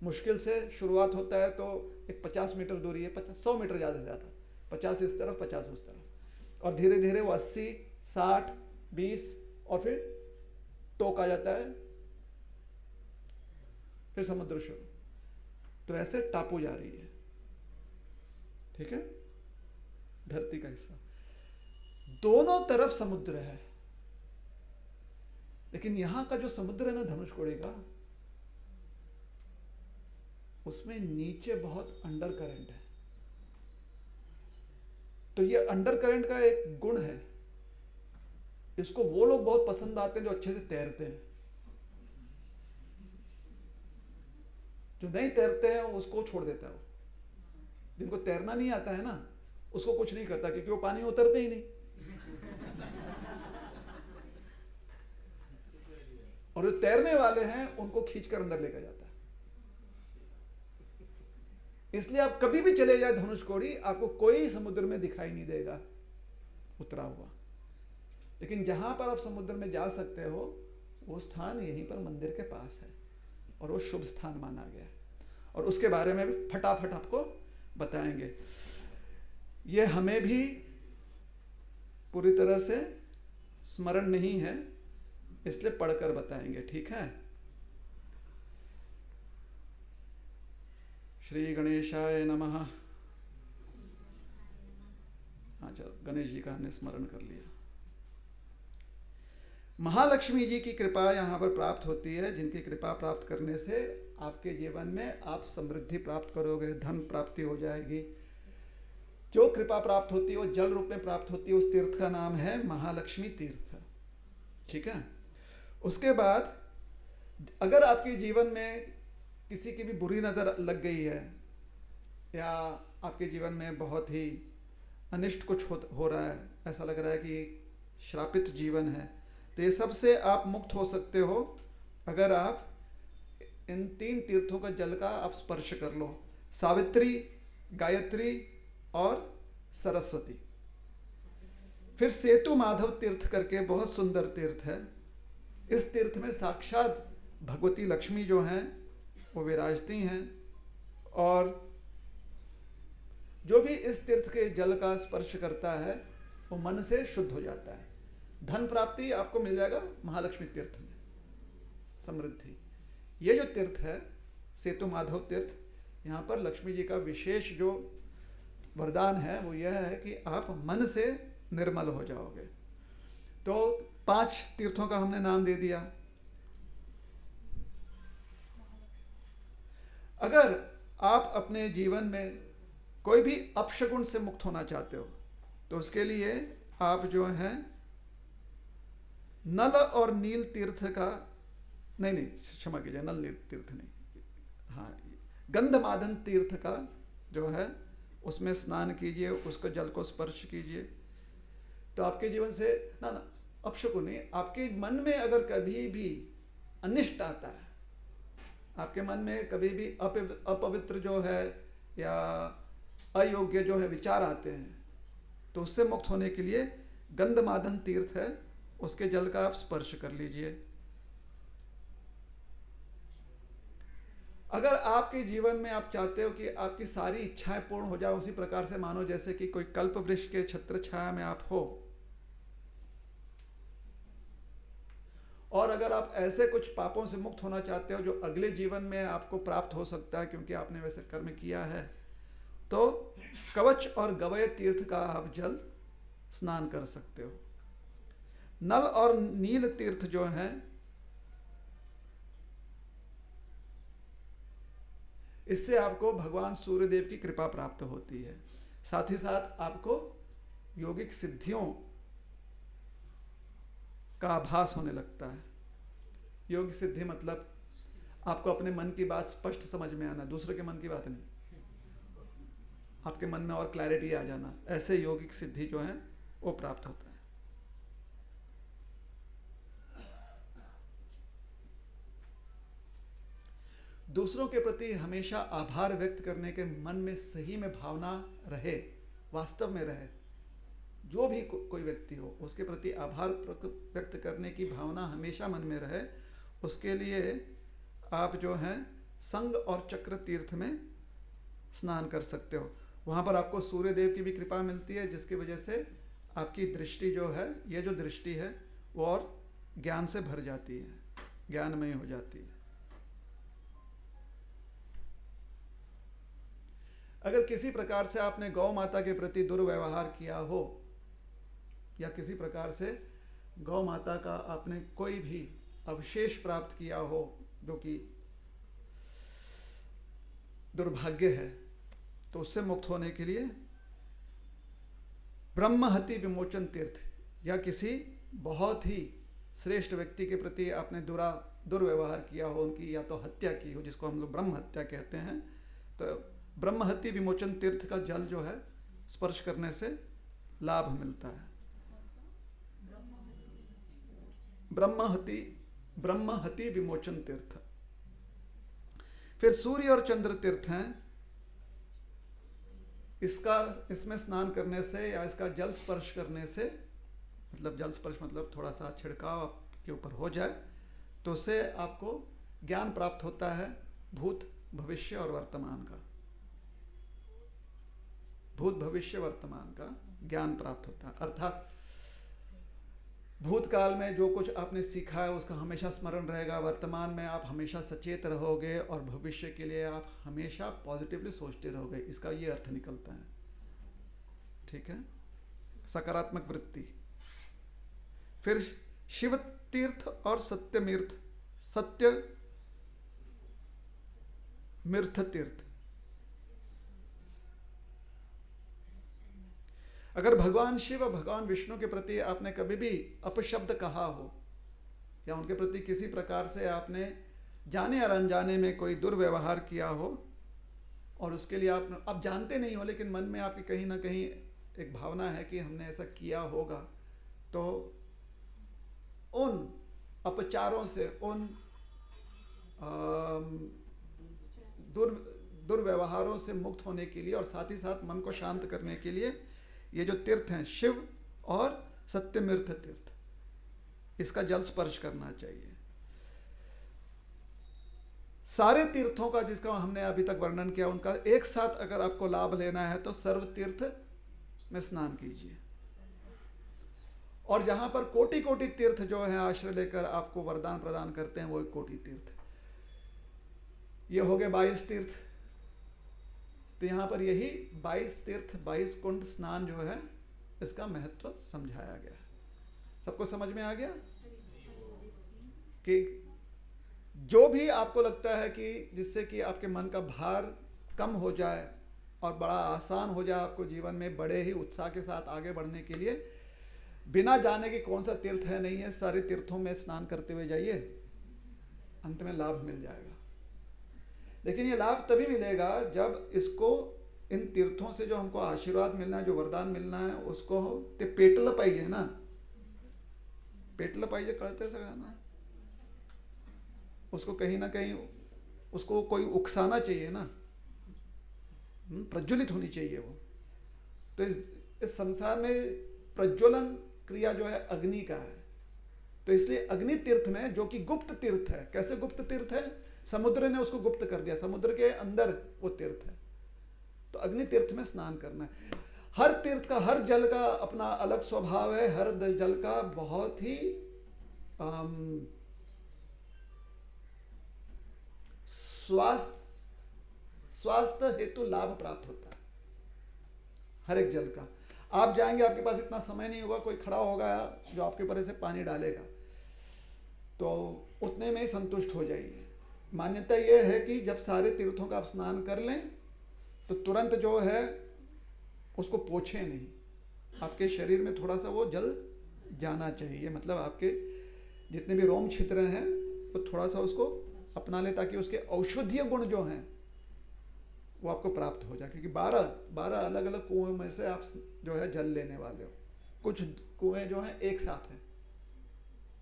S1: मुश्किल से शुरुआत होता है तो एक 50 मीटर दूरी है, 100 मीटर ज़्यादा से ज़्यादा, 50 इस तरफ 50 उस तरफ, और धीरे धीरे वो 80, 60, 20 और फिर टोक आ जाता है, फिर समुद्र शुरू। तो ऐसे टापू जा रही है, ठीक है, धरती का हिस्सा, दोनों तरफ समुद्र है। लेकिन यहां का जो समुद्र है ना धनुषकोडी का, उसमें नीचे बहुत अंडर करंट है। तो ये अंडर करंट का एक गुण है, इसको वो लोग बहुत पसंद आते हैं जो अच्छे से तैरते हैं। जो नहीं तैरते हैं उसको छोड़ देता है वो। जिनको तैरना नहीं आता है ना, उसको कुछ नहीं करता, क्योंकि वो पानी में उतरते ही नहीं। और जो तैरने वाले हैं उनको खींचकर अंदर लेकर जाता है। इसलिए आप कभी भी चले जाए धनुषकोडी, आपको कोई समुद्र में दिखाई नहीं देगा उतरा हुआ। लेकिन जहां पर आप समुद्र में जा सकते हो वो स्थान यहीं पर मंदिर के पास है और वो शुभ स्थान माना गया है, और उसके बारे में भी फटाफट आपको बताएंगे। ये हमें भी पूरी तरह से स्मरण नहीं है, इसलिए पढ़कर बताएंगे, ठीक है। श्री गणेशाय नमः। अच्छा, गणेश जी का हमने स्मरण कर लिया। महालक्ष्मी जी की कृपा यहाँ पर प्राप्त होती है, जिनकी कृपा प्राप्त करने से आपके जीवन में आप समृद्धि प्राप्त करोगे, धन प्राप्ति हो जाएगी। जो कृपा प्राप्त होती है वो जल रूप में प्राप्त होती है। उस तीर्थ का नाम है महालक्ष्मी तीर्थ, ठीक है। उसके बाद अगर आपके जीवन में किसी की भी बुरी नज़र लग गई है या आपके जीवन में बहुत ही अनिष्ट कुछ हो रहा है, ऐसा लग रहा है कि श्रापित जीवन है, तो ये सब से आप मुक्त हो सकते हो अगर आप इन 3 तीर्थों का जल का आप स्पर्श कर लो। सावित्री, गायत्री और सरस्वती। फिर सेतु माधव तीर्थ करके बहुत सुंदर तीर्थ है। इस तीर्थ में साक्षात भगवती लक्ष्मी जो हैं वो विराजती हैं, और जो भी इस तीर्थ के जल का स्पर्श करता है वो मन से शुद्ध हो जाता है। धन प्राप्ति आपको मिल जाएगा महालक्ष्मी तीर्थ में, समृद्धि। ये जो तीर्थ है सेतु माधव तीर्थ, यहाँ पर लक्ष्मी जी का विशेष जो वरदान है वो यह है कि आप मन से निर्मल हो जाओगे। तो 5 तीर्थों का हमने नाम दे दिया। अगर आप अपने जीवन में कोई भी अपशगुन से मुक्त होना चाहते हो तो उसके लिए आप जो हैं नल और नील तीर्थ का, नहीं क्षमा कीजिए, नल नील तीर्थ नहीं, हाँ, गंधमादन तीर्थ का जो है उसमें स्नान कीजिए, उसको जल को स्पर्श कीजिए, तो आपके जीवन से ना अपशगुन नहीं, आपके मन में अगर कभी भी अनिष्ट आता है, आपके मन में कभी भी अपवित्र जो है या अयोग्य जो है विचार आते हैं, तो उससे मुक्त होने के लिए गंधमादन तीर्थ है, उसके जल का आप स्पर्श कर लीजिए। अगर आपके जीवन में आप चाहते हो कि आपकी सारी इच्छाएं पूर्ण हो जाए, उसी प्रकार से मानो जैसे कि कोई कल्प वृक्ष के छत्र छाया में आप हो, और अगर आप ऐसे कुछ पापों से मुक्त होना चाहते हो जो अगले जीवन में आपको प्राप्त हो सकता है क्योंकि आपने वैसे कर्म किया है, तो कवच और गवय तीर्थ का आप जल स्नान कर सकते हो। नल और नील तीर्थ जो हैं, इससे आपको भगवान सूर्यदेव की कृपा प्राप्त होती है। साथ ही साथ आपको योगिक सिद्धियों का आभास होने लगता है। योग सिद्धि मतलब आपको अपने मन की बात स्पष्ट समझ में आना, दूसरे के मन की बात नहीं, आपके मन में और क्लैरिटी आ जाना, ऐसे योगिक सिद्धि जो है वो प्राप्त होता है। दूसरों के प्रति हमेशा आभार व्यक्त करने के मन में सही में भावना रहे, वास्तव में रहे, जो भी कोई व्यक्ति हो उसके प्रति आभार व्यक्त करने की भावना हमेशा मन में रहे, उसके लिए आप जो हैं संग और चक्र तीर्थ में स्नान कर सकते हो। वहाँ पर आपको सूर्य देव की भी कृपा मिलती है, जिसकी वजह से आपकी दृष्टि जो है, ये जो दृष्टि है वो और ज्ञान से भर जाती है, ज्ञानमय हो जाती है। अगर किसी प्रकार से आपने गौ माता के प्रति दुर्व्यवहार किया हो या किसी प्रकार से गौ माता का आपने कोई भी अवशेष प्राप्त किया हो जो कि दुर्भाग्य है, तो उससे मुक्त होने के लिए ब्रह्महति विमोचन तीर्थ या किसी बहुत ही श्रेष्ठ व्यक्ति के प्रति आपने दुर्व्यवहार किया हो, उनकी या तो हत्या की हो, जिसको हम लोग ब्रह्म हत्या कहते हैं, तो ब्रह्महति विमोचन तीर्थ का जल जो है स्पर्श करने से लाभ मिलता है। ब्रह्महति विमोचन तीर्थ। फिर सूर्य और चंद्र तीर्थ हैं, इसमें स्नान करने से या इसका जल स्पर्श करने से, मतलब जल स्पर्श मतलब थोड़ा सा छिड़काव आपके ऊपर हो जाए, तो उससे आपको ज्ञान प्राप्त होता है भूत, भविष्य और वर्तमान का। भूत, भविष्य, वर्तमान का ज्ञान प्राप्त होता है। अर्थात भूतकाल में जो कुछ आपने सीखा है उसका हमेशा स्मरण रहेगा, वर्तमान में आप हमेशा सचेत रहोगे और भविष्य के लिए आप हमेशा पॉजिटिवली सोचते रहोगे। इसका ये अर्थ निकलता है। ठीक है, सकारात्मक वृत्ति। फिर शिव तीर्थ और सत्य मिर्थ तीर्थ। अगर भगवान शिव, भगवान विष्णु के प्रति आपने कभी भी अपशब्द कहा हो या उनके प्रति किसी प्रकार से आपने जाने या अनजाने में कोई दुर्व्यवहार किया हो, और उसके लिए आप जानते नहीं हो लेकिन मन में आपकी कहीं ना कहीं एक भावना है कि हमने ऐसा किया होगा, तो उन अपचारों से, उन दुर्व्यवहारों से मुक्त होने के लिए और साथ ही साथ मन को शांत करने के लिए ये जो तीर्थ हैं, शिव और सत्यमिर्थ तीर्थ, इसका जल स्पर्श करना चाहिए। सारे तीर्थों का जिसका हमने अभी तक वर्णन किया, उनका एक साथ अगर आपको लाभ लेना है तो सर्व तीर्थ में स्नान कीजिए। और जहां पर कोटि कोटि तीर्थ जो है आश्रय लेकर आपको वरदान प्रदान करते हैं, वो कोटि तीर्थ। ये हो गए 22 तीर्थ। तो यहाँ पर यही 22 तीर्थ, 22 कुंड स्नान जो है, इसका महत्व समझाया गया। सबको समझ में आ गया कि जो भी आपको लगता है कि जिससे कि आपके मन का भार कम हो जाए और बड़ा आसान हो जाए आपको जीवन में बड़े ही उत्साह के साथ आगे बढ़ने के लिए, बिना जाने कि कौन सा तीर्थ है नहीं है, सारे तीर्थों में स्नान करते हुए जाइए, अंत में लाभ मिल जाएगा। लेकिन ये लाभ तभी मिलेगा जब इसको, इन तीर्थों से जो हमको आशीर्वाद मिलना है, जो वरदान मिलना है, उसको ते पेटल पाइए ना, पेटल पाइए कळते सगळ्यांना, उसको कहीं ना कहीं उसको कोई उकसाना चाहिए ना, प्रज्वलित होनी चाहिए वो। तो इस संसार में प्रज्वलन क्रिया जो है अग्नि का है। तो इसलिए अग्नि तीर्थ में, जो कि गुप्त तीर्थ है, कैसे गुप्त तीर्थ है, समुद्र ने उसको गुप्त कर दिया, समुद्र के अंदर वो तीर्थ है। तो अग्नि तीर्थ में स्नान करना है। हर तीर्थ का, हर जल का अपना अलग स्वभाव है, हर जल का बहुत ही स्वास्थ्य हेतु लाभ प्राप्त होता है हर एक जल का। आप जाएंगे, आपके पास इतना समय नहीं होगा, कोई खड़ा होगा जो आपके ऊपर से पानी डालेगा, तो उतने में ही संतुष्ट हो जाइए। मान्यता यह है कि जब सारे तीर्थों का आप स्नान कर लें तो तुरंत जो है उसको पोछें नहीं, आपके शरीर में थोड़ा सा वो जल जाना चाहिए। मतलब आपके जितने भी रोम छिद्र हैं वो थोड़ा सा उसको अपना ले, ताकि उसके औषधीय गुण जो हैं वो आपको प्राप्त हो जाए। क्योंकि 12 अलग अलग कुएं में से आप जो है जल लेने वाले हो। कुछ कुएं जो हैं एक साथ हैं,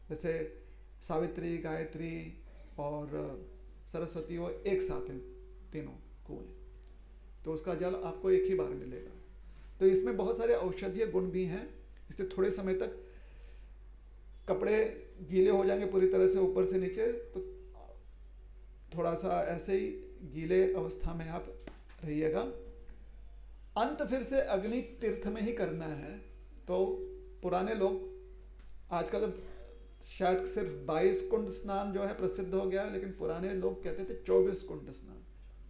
S1: जैसे सावित्री, गायत्री और सरस्वती, वो एक साथ हैं तीनों कुएं, तो उसका जल आपको एक ही बार मिलेगा। तो इसमें बहुत सारे औषधीय गुण भी हैं। इससे थोड़े समय तक कपड़े गीले हो जाएंगे पूरी तरह से ऊपर से नीचे, तो थोड़ा सा ऐसे ही गीले अवस्था में आप रहिएगा। अंत फिर से अग्नि तीर्थ में ही करना है। तो पुराने लोग, आजकल शायद सिर्फ 22 कुंड स्नान जो है प्रसिद्ध हो गया, लेकिन पुराने लोग कहते थे 24 कुंड स्नान,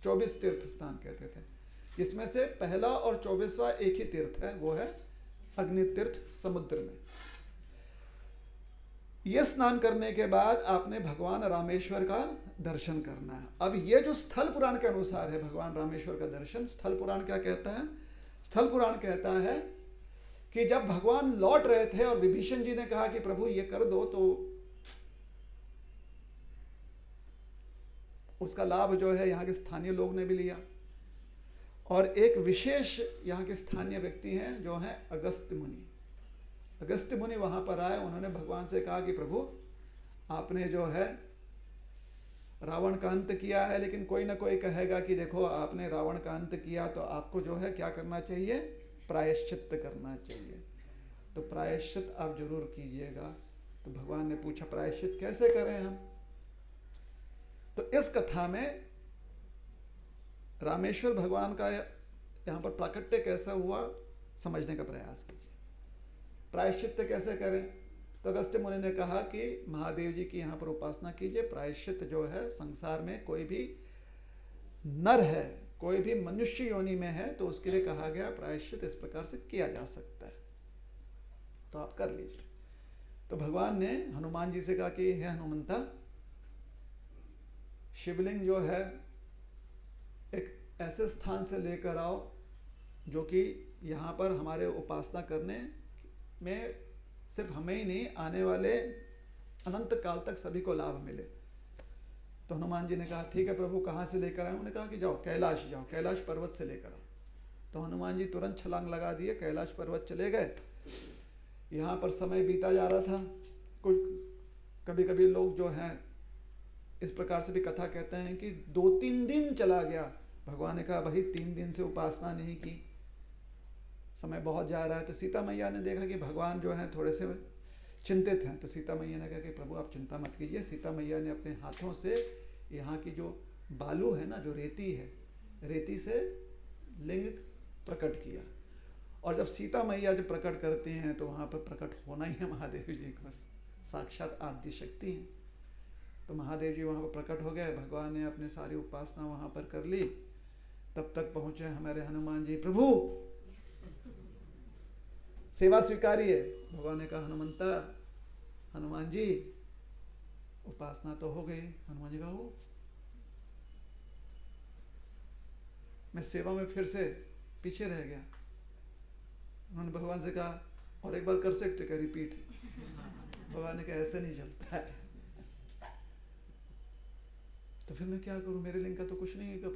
S1: 24 तीर्थ स्नान कहते थे। इसमें से पहला और 24वां एक ही तीर्थ है, वो है अग्नि तीर्थ समुद्र में। यह स्नान करने के बाद आपने भगवान रामेश्वर का दर्शन करना है। अब ये जो स्थल पुराण के अनुसार है भगवान रामेश्वर का दर्शन, स्थल पुराण क्या कहता है? स्थल पुराण कहता है कि जब भगवान लौट रहे थे और विभीषण जी ने कहा कि प्रभु ये कर दो, तो उसका लाभ जो है यहाँ के स्थानीय लोग ने भी लिया। और एक विशेष यहाँ के स्थानीय व्यक्ति हैं जो हैं अगस्त्य मुनि। अगस्त्य मुनि वहाँ पर आए, उन्होंने भगवान से कहा कि प्रभु आपने जो है रावण का अंत किया है, लेकिन कोई ना कोई कहेगा कि देखो आपने रावण का अंत किया तो आपको जो है क्या करना चाहिए, प्रायश्चित करना चाहिए। तो प्रायश्चित आप जरूर कीजिएगा। तो भगवान ने पूछा प्रायश्चित कैसे करें हम? तो इस कथा में रामेश्वर भगवान का यहाँ पर प्राकट्य कैसा हुआ समझने का प्रयास कीजिए। प्रायश्चित कैसे करें? तो अगस्त्य मुनि ने कहा कि महादेव जी की यहाँ पर उपासना कीजिए। प्रायश्चित जो है, संसार में कोई भी नर है, कोई भी मनुष्य योनि में है, तो उसके लिए कहा गया प्रायश्चित इस प्रकार से किया जा सकता है, तो आप कर लीजिए। तो भगवान ने हनुमान जी से कहा कि हे हनुमंता, शिवलिंग जो है एक ऐसे स्थान से लेकर आओ जो कि यहाँ पर हमारे उपासना करने में सिर्फ हमें ही नहीं, आने वाले अनंत काल तक सभी को लाभ मिले। तो हनुमान जी ने कहा ठीक है प्रभु, कहाँ से लेकर आए? उन्होंने कहा कि जाओ कैलाश जाओ, कैलाश पर्वत से लेकर आओ। तो हनुमान जी तुरंत छलांग लगा दिए, कैलाश पर्वत चले गए। यहाँ पर समय बीता जा रहा था। कुछ कभी कभी लोग जो हैं इस प्रकार से भी कथा कहते हैं कि 2-3 दिन चला गया। भगवान ने कहा भाई 3 दिन से उपासना नहीं की, समय बहुत जा रहा है। तो सीता मैया ने देखा कि भगवान जो हैं थोड़े से चिंतित हैं। तो सीता मैया ने कहा कि प्रभु आप चिंता मत कीजिए। सीता मैया ने अपने हाथों से यहाँ की जो बालू है ना, जो रेती है, रेती से लिंग प्रकट किया। और जब सीता मैया जब प्रकट करती हैं तो वहाँ पर प्रकट होना ही है महादेव जी को, साक्षात आद्य शक्ति हैं। तो महादेव जी वहाँ पर प्रकट हो गए। भगवान ने अपनी सारी उपासना वहाँ पर कर ली। तब तक पहुँचे हमारे हनुमान जी, प्रभु सेवा स्वीकारिए। भगवान ने कहा हनुमंता, हनुमान जी उपासना तो हो गई। हनुमान जी कहा हो, मैं सेवा में फिर से पीछे रह गया। उन्होंने भगवान से कहा और एक बार कर सकते क्या, रिपीट? भगवान ने कहा ऐसे नहीं चलता है। तो फिर मैं क्या करूं, मेरे लिंग का तो कुछ नहीं है,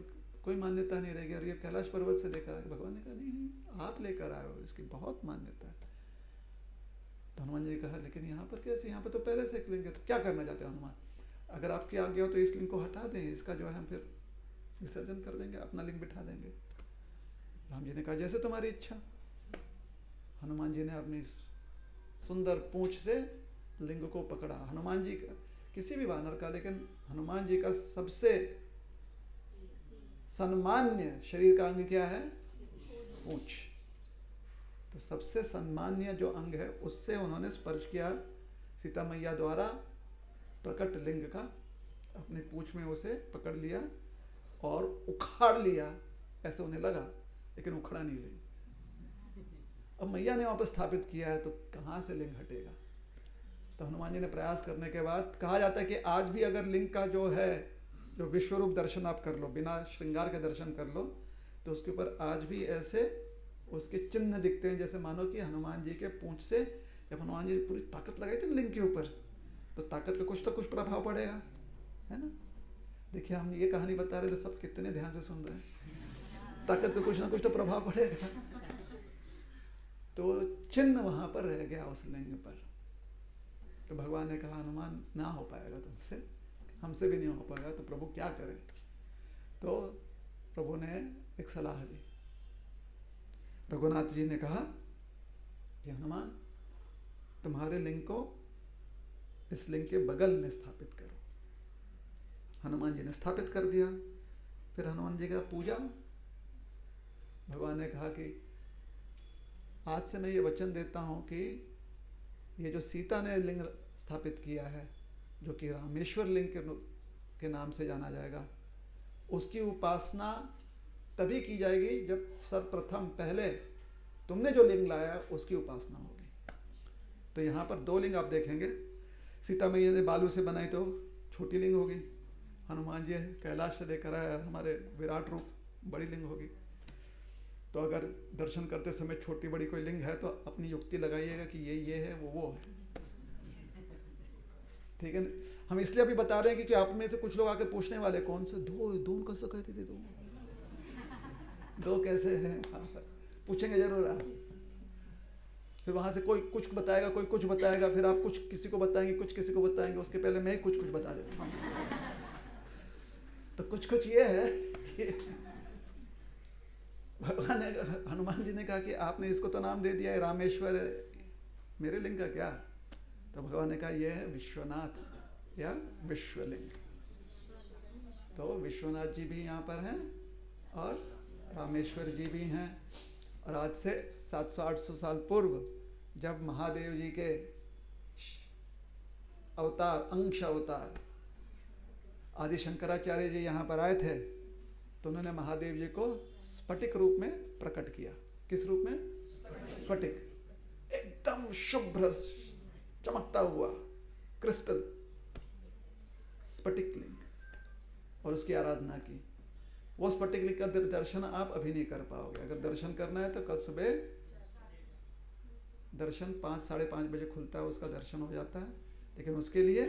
S1: कोई मान्यता नहीं रहेगी। और ये कैलाश पर्वत से लेकर आए। भगवान ने कहा नहीं नहीं, आप लेकर आए हो, इसकी बहुत मान्यता है। तो हनुमान जी ने कहा लेकिन यहाँ पर कैसे, यहाँ पर तो पहले से एक लिंग है। तो क्या करना चाहते हैं हनुमान? अगर आपकी आज्ञा हो तो इस लिंग को हटा दें, इसका जो है हम फिर विसर्जन कर देंगे, अपना लिंग बिठा देंगे। राम जी ने कहा जैसे तुम्हारी इच्छा। हनुमान जी ने अपनी सुंदर पूंछ से लिंग को पकड़ा। हनुमान जी का, किसी भी वानर का, लेकिन हनुमान जी का सबसे सम्मान्य शरीर का अंग क्या है? पूंछ। तो सबसे सम्मान्य जो अंग है उससे उन्होंने स्पर्श किया। सीता मैया द्वारा प्रकट लिंग का अपनी पूंछ में उसे पकड़ लिया और उखाड़ लिया। ऐसे उन्हें लगा, लेकिन उखड़ा नहीं लिंग। अब मैया ने वापस स्थापित किया है तो कहाँ से लिंग हटेगा? तो हनुमान जी ने प्रयास करने के बाद, कहा जाता है कि आज भी अगर लिंग का जो है, जो विश्वरूप दर्शन आप कर लो, बिना श्रृंगार के दर्शन कर लो, तो उसके ऊपर आज भी ऐसे उसके चिन्ह दिखते हैं, जैसे मानो कि हनुमान जी के पूंछ से जब हनुमान जी पूरी ताकत लगाई थी लिंग के ऊपर, तो ताकत का कुछ तो कुछ प्रभाव पड़ेगा, है ना? देखिए हम ये कहानी बता रहे तो सब कितने ध्यान से सुन रहे हैं। ताकत का कुछ ना कुछ तो प्रभाव पड़ेगा। तो चिन्ह वहां पर रह गया उस लिंग पर। तो भगवान ने कहा हनुमान ना हो पाएगा तुमसे, हमसे भी नहीं हो पाएगा, तो प्रभु क्या करें? तो प्रभु ने एक सलाह दी। रघुनाथ जी ने कहा कि हनुमान तुम्हारे लिंग को इस लिंग के बगल में स्थापित करो। हनुमान जी ने स्थापित कर दिया। फिर हनुमान जी का पूजा। भगवान ने कहा कि आज से मैं ये वचन देता हूँ कि ये जो सीता ने लिंग स्थापित किया है, जो कि रामेश्वर लिंग के नाम से जाना जाएगा, उसकी उपासना तभी की जाएगी जब सर्वप्रथम पहले तुमने जो लिंग लाया उसकी उपासना होगी। तो यहाँ पर 2 लिंग आप देखेंगे। सीता मैया ने बालू से बनाई तो छोटी लिंग होगी, हनुमान जी कैलाश से लेकर आए हमारे विराट रूप बड़ी लिंग होगी। तो अगर दर्शन करते समय छोटी बड़ी कोई लिंग है तो अपनी युक्ति लगाइएगा कि ये है वो है, ठीक है ना? हम इसलिए अभी बता रहे हैं कि आप में से कुछ लोग आके पूछने वाले कौन से दो कैसे कहते थे, दो कैसे हैं, पूछेंगे जरूर आप। फिर वहां से कोई कुछ बताएगा, कोई कुछ बताएगा, फिर आप कुछ किसी को बताएंगे, कुछ किसी को बताएंगे। उसके पहले मैं ही कुछ बता देता हूँ। तो कुछ ये है कि भगवान ने, हनुमान जी ने कहा कि आपने इसको तो नाम दे दिया है रामेश्वर, मेरे लिंग का क्या? तो भगवान ने कहा यह है विश्वनाथ या विश्वलिंग। तो विश्वनाथ जी भी यहाँ पर हैं और रामेश्वर जी भी हैं। और आज से 700-800 साल पूर्व जब महादेव जी के अवतार, अंश अवतार आदि शंकराचार्य जी यहाँ पर आए थे, तो उन्होंने महादेव जी को स्फटिक रूप में प्रकट किया। किस रूप में? स्फटिक, एकदम शुभ्र चमकता हुआ क्रिस्टल स्फटिक लिंग, और उसकी आराधना की। वो स्फटिक लिंग का दर्शन आप अभी नहीं कर पाओगे। अगर दर्शन करना है तो कल सुबह दर्शन 5-5:30 बजे खुलता है, उसका दर्शन हो जाता है। लेकिन उसके लिए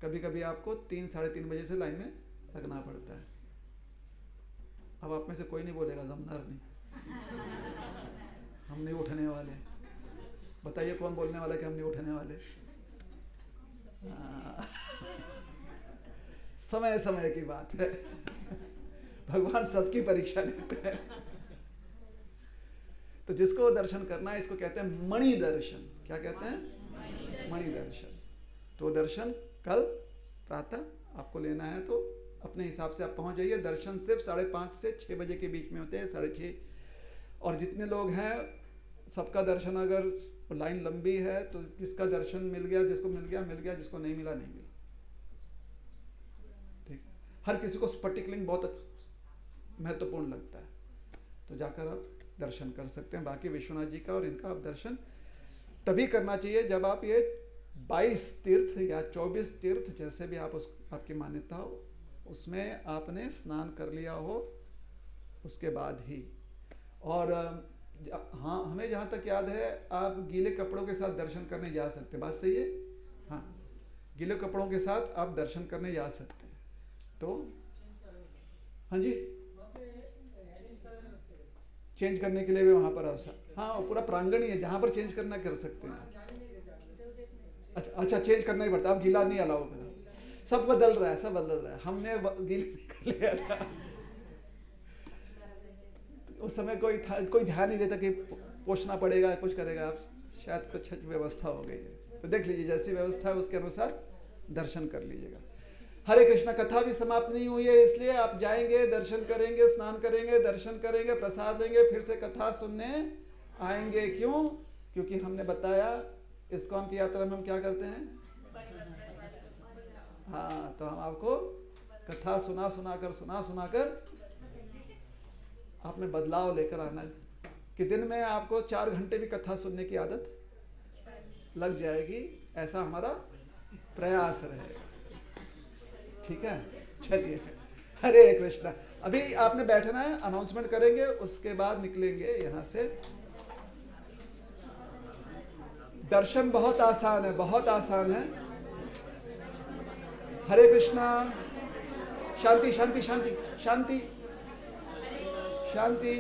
S1: कभी कभी आपको 3-3:30 बजे से लाइन में लगना पड़ता है। अब आप में से कोई नहीं बोलेगा जमनार नहीं, हम नहीं उठने वाले। बताइए कौन बोलने वाला कि हम नहीं उठने वाले? समय समय की बात है, भगवान सबकी परीक्षा लेते हैं। तो जिसको दर्शन करना है, इसको कहते हैं मणि दर्शन। क्या कहते हैं? मणि दर्शन। तो दर्शन कल प्रातः आपको लेना है तो अपने हिसाब से आप पहुंच जाइए। दर्शन सिर्फ 5:30 से 6 बजे के बीच में होते हैं, 6:30। और जितने लोग हैं सबका दर्शन, अगर लाइन लंबी है तो जिसका दर्शन मिल गया, जिसको मिल गया मिल गया, जिसको नहीं मिला नहीं मिला। ठीक, हर किसी को स्फटिक लिंग बहुत महत्वपूर्ण लगता है, तो जाकर आप दर्शन कर सकते हैं। बाकी विश्वनाथ जी का और इनका आप दर्शन तभी करना चाहिए जब आप ये 22 तीर्थ या 24 तीर्थ, जैसे भी आप आपकी मान्यता हो, उसमें आपने स्नान कर लिया हो, उसके बाद ही। और हाँ, हमें जहाँ तक याद है आप गीले कपड़ों के साथ दर्शन करने जा सकते हैं। बात सही है? हाँ, गीले कपड़ों के साथ आप दर्शन करने जा सकते हैं। तो हाँ जी, चेंज करने के लिए भी वहाँ पर अवसर, हाँ पूरा प्रांगण ही है, जहाँ पर चेंज करना कर सकते हैं। अच्छा चेंज करना ही पड़ता, अब गीला नहीं अलाउ करा। सब बदल रहा है, सब बदल रहा है। हमने गीला कर लिया था, उस समय कोई ध्यान नहीं देता कि पोछना पड़ेगा, कुछ करेगा। आप शायद कुछ व्यवस्था हो गई है, तो देख लीजिए जैसी व्यवस्था है उसके अनुसार दर्शन कर लीजिएगा। हरे कृष्णा। कथा भी समाप्त नहीं हुई है, इसलिए आप जाएंगे, दर्शन करेंगे, स्नान करेंगे, दर्शन करेंगे, प्रसाद लेंगे, फिर से कथा सुनने आएंगे। क्यों? क्योंकि हमने बताया इस्कॉन की यात्रा में हम क्या करते हैं। हाँ, तो हम आपको कथा सुनाकर आपने बदलाव लेकर आना है कि दिन में आपको 4 घंटे भी कथा सुनने की आदत लग जाएगी, ऐसा हमारा प्रयास रहेगा। ठीक है, चलिए, हरे कृष्णा। अभी आपने बैठना है, अनाउंसमेंट करेंगे, उसके बाद निकलेंगे यहाँ से। दर्शन बहुत आसान है, बहुत आसान है। हरे कृष्णा। शांति शांति शांति शांति शांति।